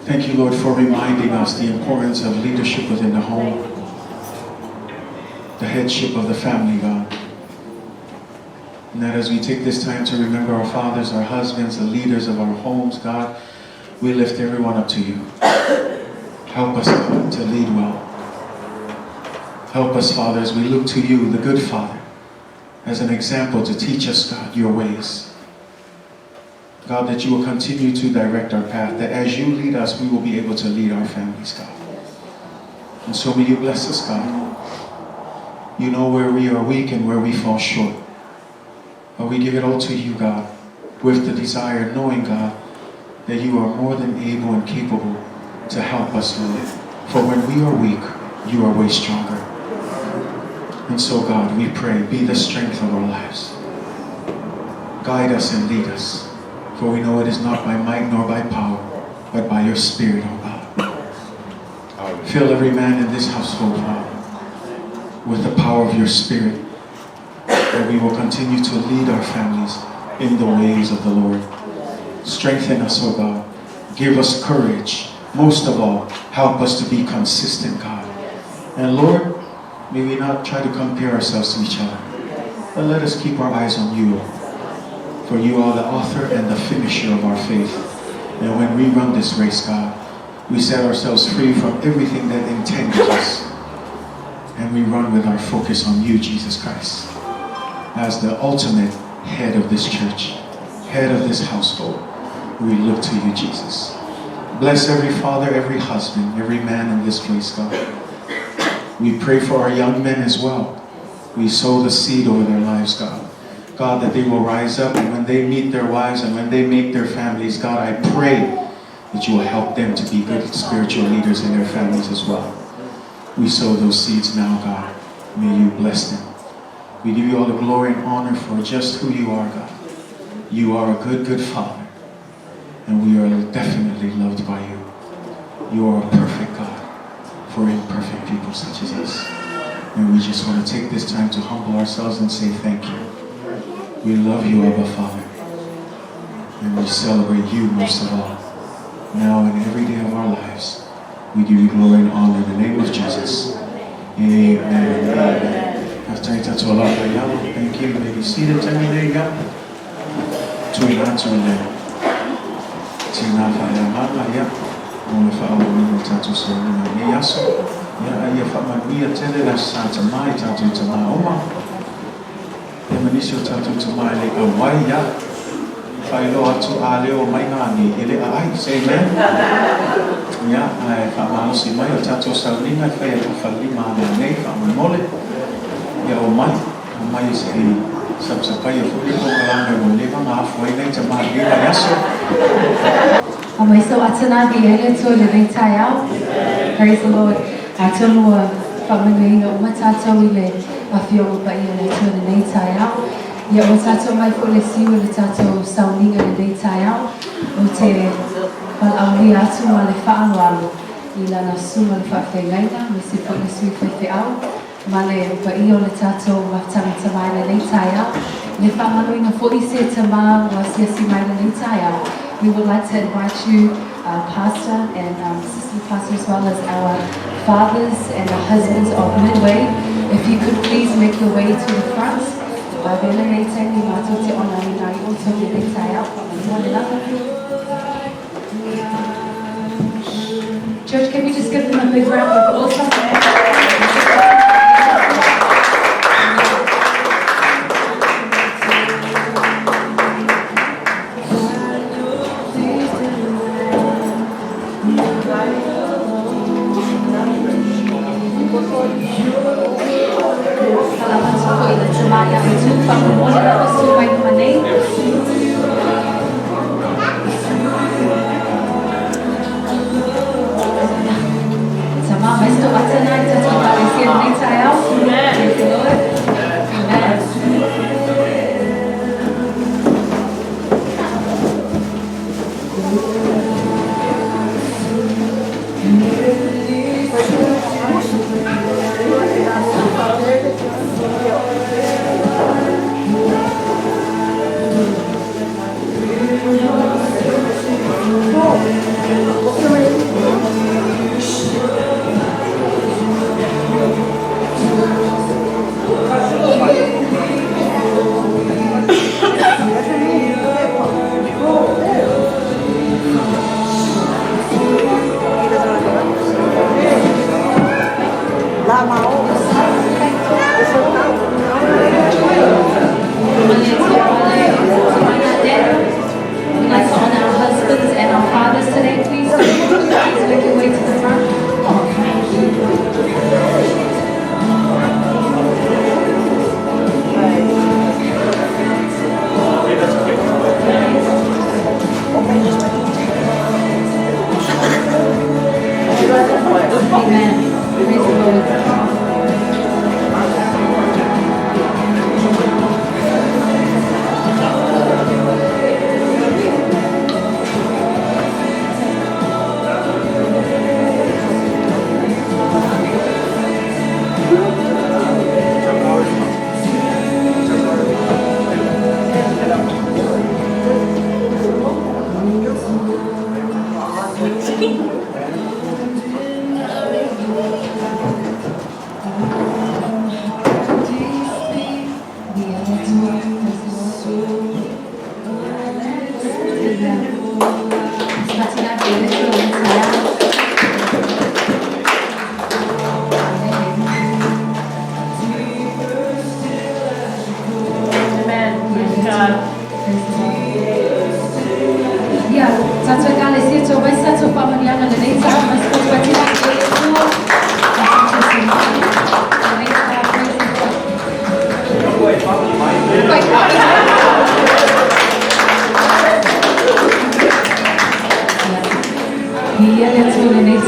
Thank you, Lord, for reminding us the importance of leadership within the home, the headship of the family, God. And that as we take this time to remember our fathers, our husbands, the leaders of our homes, God, we lift everyone up to you. Help us, God, to lead well. Help us, Father, as we look to you, the good Father, as an example to teach us, God, your ways. God, that you will continue to direct our path, that as you lead us, we will be able to lead our families, God. And so may you bless us, God. You know where we are weak and where we fall short. But we give it all to you, God, with the desire, knowing, God, that you are more than able and capable to help us, Lord. For when we are weak, you are way stronger. And so, God, we pray, be the strength of our lives. Guide us and lead us. For we know it is not by might nor by power, but by your Spirit, oh God. Fill every man in this household, Father, with the power of your Spirit, that we will continue to lead our families in the ways of the Lord. Strengthen us, oh God. Give us courage. Most of all, help us to be consistent, God. And Lord, may we not try to compare ourselves to each other, but let us keep our eyes on you. For you are the author and the finisher of our faith. And when we run this race, God, we set ourselves free from everything that entangles us. And we run with our focus on you, Jesus Christ, as the ultimate head of this church. head of this household. We look to you, Jesus. Bless every father, every husband, every man in this place, God. We pray for our young men as well. We sow the seed over their lives, God. God, that they will rise up, and when they meet their wives and when they make their families, God, I pray that you will help them to be good spiritual leaders in their families as well. We sow those seeds now, God. May you bless them. We give you all the glory and honor for just who you are, God. You are a good, good Father, and we are definitely loved by you. You are a perfect God for imperfect people such as us. And we just want to take this time to humble ourselves and say thank you. We love you, Abba Father, and we celebrate you most of all. Now and every day of our lives, we give you glory and honor in the name of Jesus. Amen. Amen. Thank you. You may be seated. Vailosa to Aleo Mainani, Ele Ai, say amen. Yeah, I found see my Tato Sauniga, Failauga, Nei, Mole. Yeah, my is a subsapaya for people around the living halfway to my Yaso. So Atanabi, to the Taeao. Praise the Lord. Taumua, Family, Matato, Ile, a few of the Taeao. Ia o tato mai ko le siu le tato Sauniga le Taeao o te palauhi atu ma le whaanoalo I lana suma le Failauga me se po le siu Faitau ma le pa'i o le tato watangata mai le Taeao le whaanoina fo I se tama wa siasi mai le Taeao. We would like to invite you, Pastor and Assistant Pastor, as well as our fathers and our husbands of Midway, if you could please make your way to the front. Church, can we just give them a big round of applause? Tama, mas tu atanay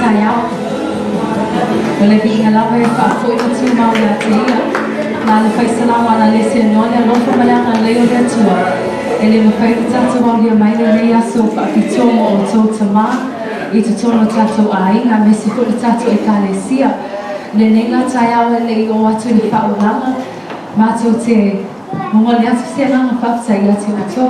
Taeao. Ole vinga lava e whaafoi na tu mau ia te ia. Nā le whaisalawa na le se nōne alofa malanga leo rea tua. E le mawhai ki tātou au lia mai le rei aso whaafitomo o tō Tama. I te tono tātou Aiga me se fo le tātou e kālesia. Le nenga Taeao e le i o atu le whaolanga. Mātou te mongoli atu se langa whaptai atu o tō.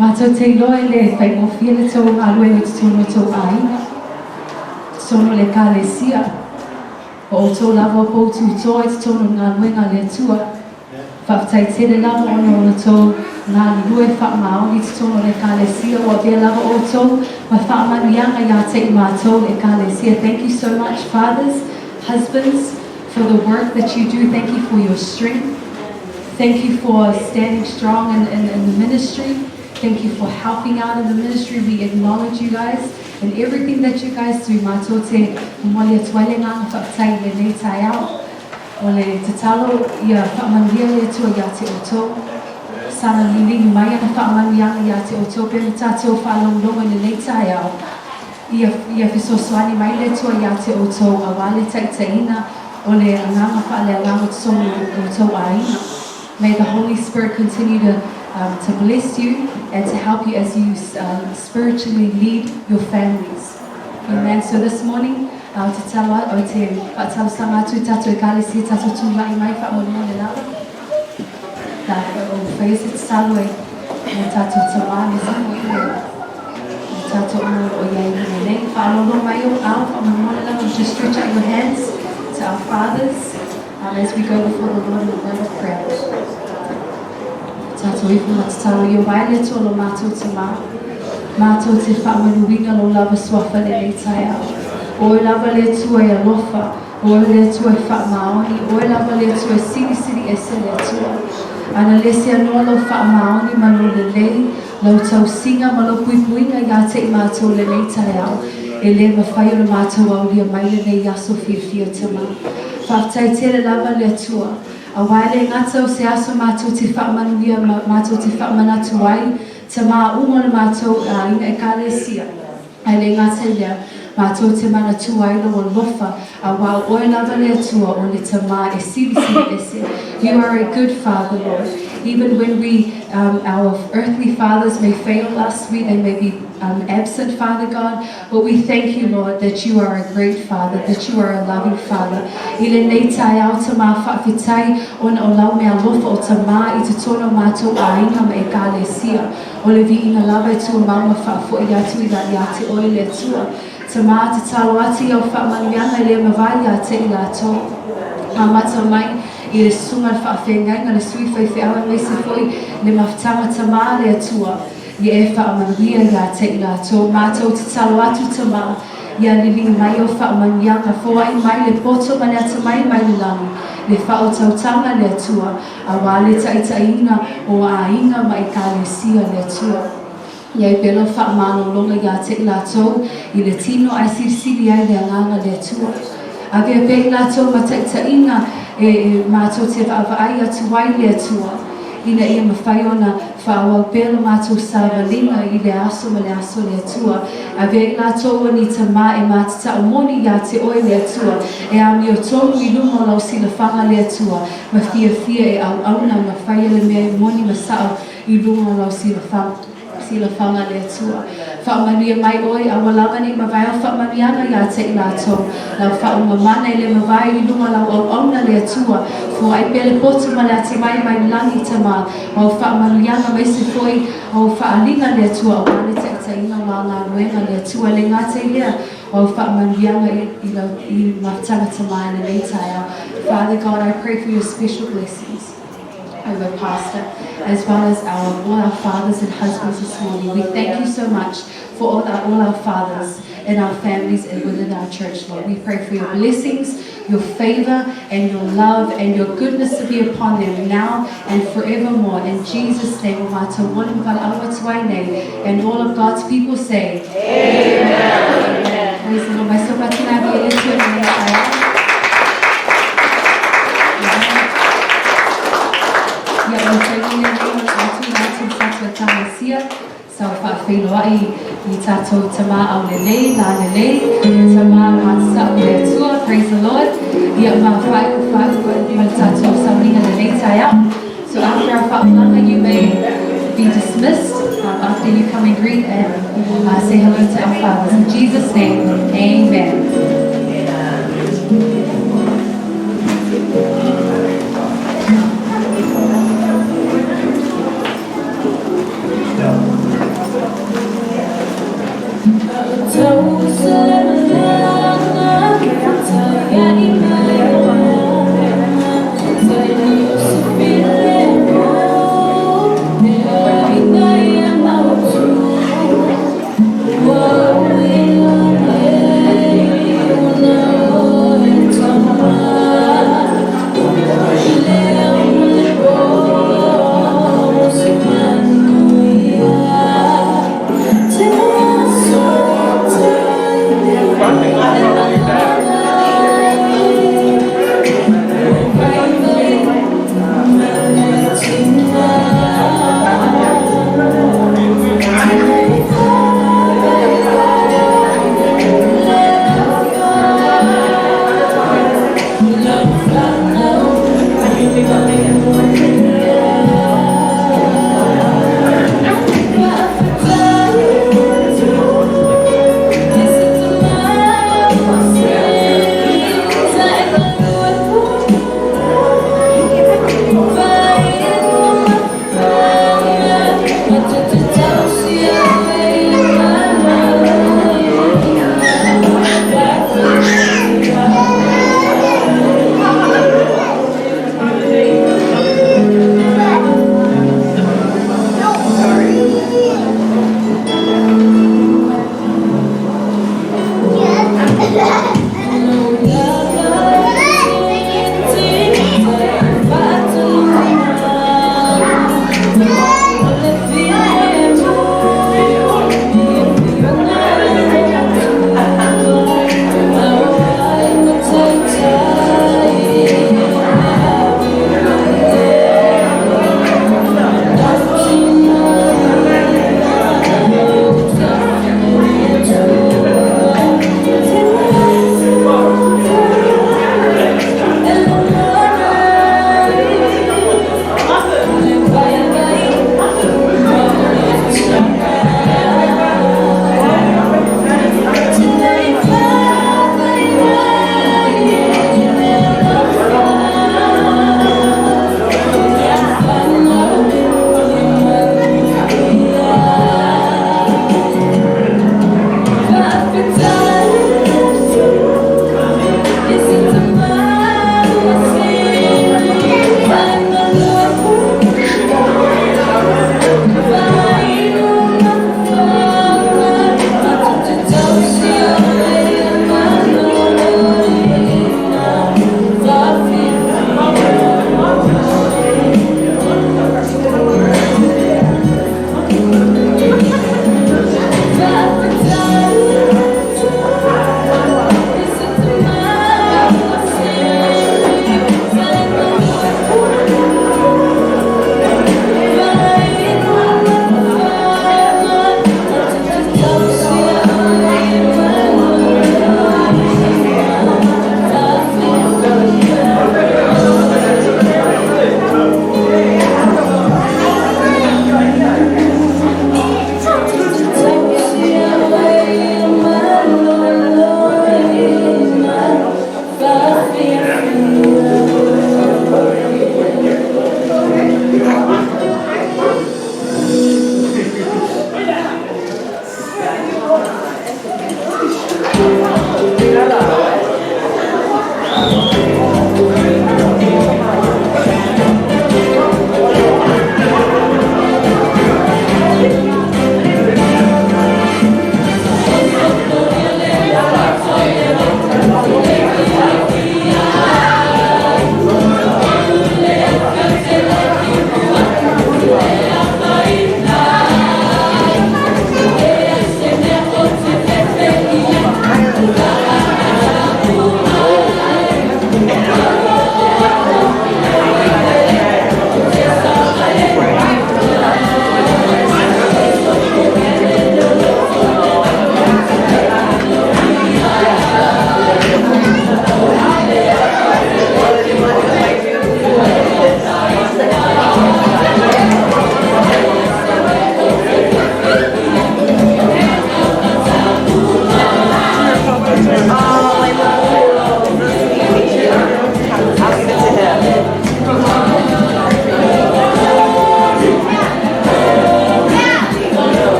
Mātou te iloa le whai mofia le tō alue le tono tō Aiga. Tono le kālesia. O tō lava poutu tō e tono ngā luenga le tua. Whaptai tere lava ono o tō ngā lue whaamaoni te tono le kālesia. O vea lava o tō ma whaamanianga ia te i mātou le kālesia. Thank you so much, fathers, husbands, for the work that you do. Thank you for your strength. Thank you for standing strong in the ministry. Thank you for helping out in the ministry. We acknowledge you guys and everything that you guys do. Mātou te moli atuale ngā whaktai le nei Taeao. O le Tatalo ia whaamanuia le tua ia te oto. Sana lilingi mai ana whaamanuianga ia te oto. Pena tātou whaalonglonga le nei Taeao. Ia whisosoani mai le tua ia te oto. A wale taitaina o le anganga whaale anganga tsono o tō Aoina. May the Holy Spirit continue to bless you and to help you as you spiritually lead your families. Amen. So this morning, te tala o te whatausanga atu tātou e kālesia tātou tūmai mai whaamoni le lawa. Tā o whaise te talo e tātou Tama me Seuo i le tātou o iei me nei. Whaalono mai o au whaamoni le lawa. Just stretch out your hands to our fathers as we go before the Lord in a word of prayer. Tātou ipu ma te talo i o waile tō lo mātou Tama. Mātou te whaamanuinga lo lava swafa le nei Taeao. O e lava le tua e alofa, o e le tua e whaamaoni, o e lava le tua e siri e se le tua. Ana le se anoa lo whaamaoni ma lo le lei, lau tau singa ma lo puipuinga ia te i mātou le nei Taeao. E le mawhai o le mātou au lia mai le nei aso fia Tama. Whaftai tere lava le tua. A waile ngata o se aso mātou te whaamanuia, mātou te whaamanatu ai, Tama umo le mātou ina e kālesia. Ai le ngata lea, mātou te mana tuaila o lofa, a wau oe lava le atua o le Tama e siri ese. You are a good father, Lord. Even when our earthly fathers may fail us, they may be absent, Father God, but we thank you, Lord, that you are a great Father, that you are a loving Father. Ile nei Taeao Tama whaafitai ona o lau mea lofa o Tama I te tono mātou Aiga ma e kālesia. O le vi inga lava e tua mauma whaafo I atu I la I ate oe le tua. Tama te talo ati au whaamanuianga le mawai a te I la tō. A mata mai I le sunga whaafengainga le sui whaiwhiawa mai se foi le mawhtanga Tama le atua. I e whaamanuia I a te I la tō. Mātou te talo atu Tama. Ia lilinga mai o whaamanuianga. Fōai mai le poto ma le ata mai le langi. Le whaotautanga le atua. A wale taitaina o Aiga ma e kālesia le atua. Ia I pelo whaamano longa I a te I la tō. I le tino ai sirisiri ai le anganga le atua. A vea pe I la tō ma taitaina e mātou te whaavai atu ai le atua. Ina ia mawhai ona whaawau pelo mātou sāwalinga I le aso ma le aso le atua. A vea I la tō ni Tama e mātata o moni ia te oe le atua. E ami o tōnu I lumo lau silafanga le atua. Ma fia e au auna ma whai le mea moni ma sao I lumo lau silafanga le atua. Whaamanuia mai oe a walanga ni mawai au whaamanuianga ia te I la tō. Lau whaumamana I le mawai I luma lau au auna le atua. Fo ai pele poto ma le ati mai langi Tama. Au whaamanuianga mai se foi au whaalinga le atua. Au wale te itaina ngā ruenga le atua. Le ngate lea au whaamanuianga I maftanga Tama in the nei Taeao. Father God, I pray for your special blessings over Pastor, as well as all our fathers and husbands this morning. We thank you so much for all our fathers and our families and within our church, Lord. We pray for your blessings, your favor, and your love, and your goodness to be upon them now and forevermore. In Jesus' name, and all of God's people say, Amen. Praise the Lord. Ia o whainga nei o atu tātou tātou tāmasia. Sau whaafeiloai I tātou Tama au lelei, ngā lelei, Tama mātasa au le atua, praise the Lord. Ia mā whaiku ma le tātou Sauniga lelei Taeao. So after our whaulanga, you may be dismissed after you come and greet and say hello to our fathers. In Jesus' name, amen.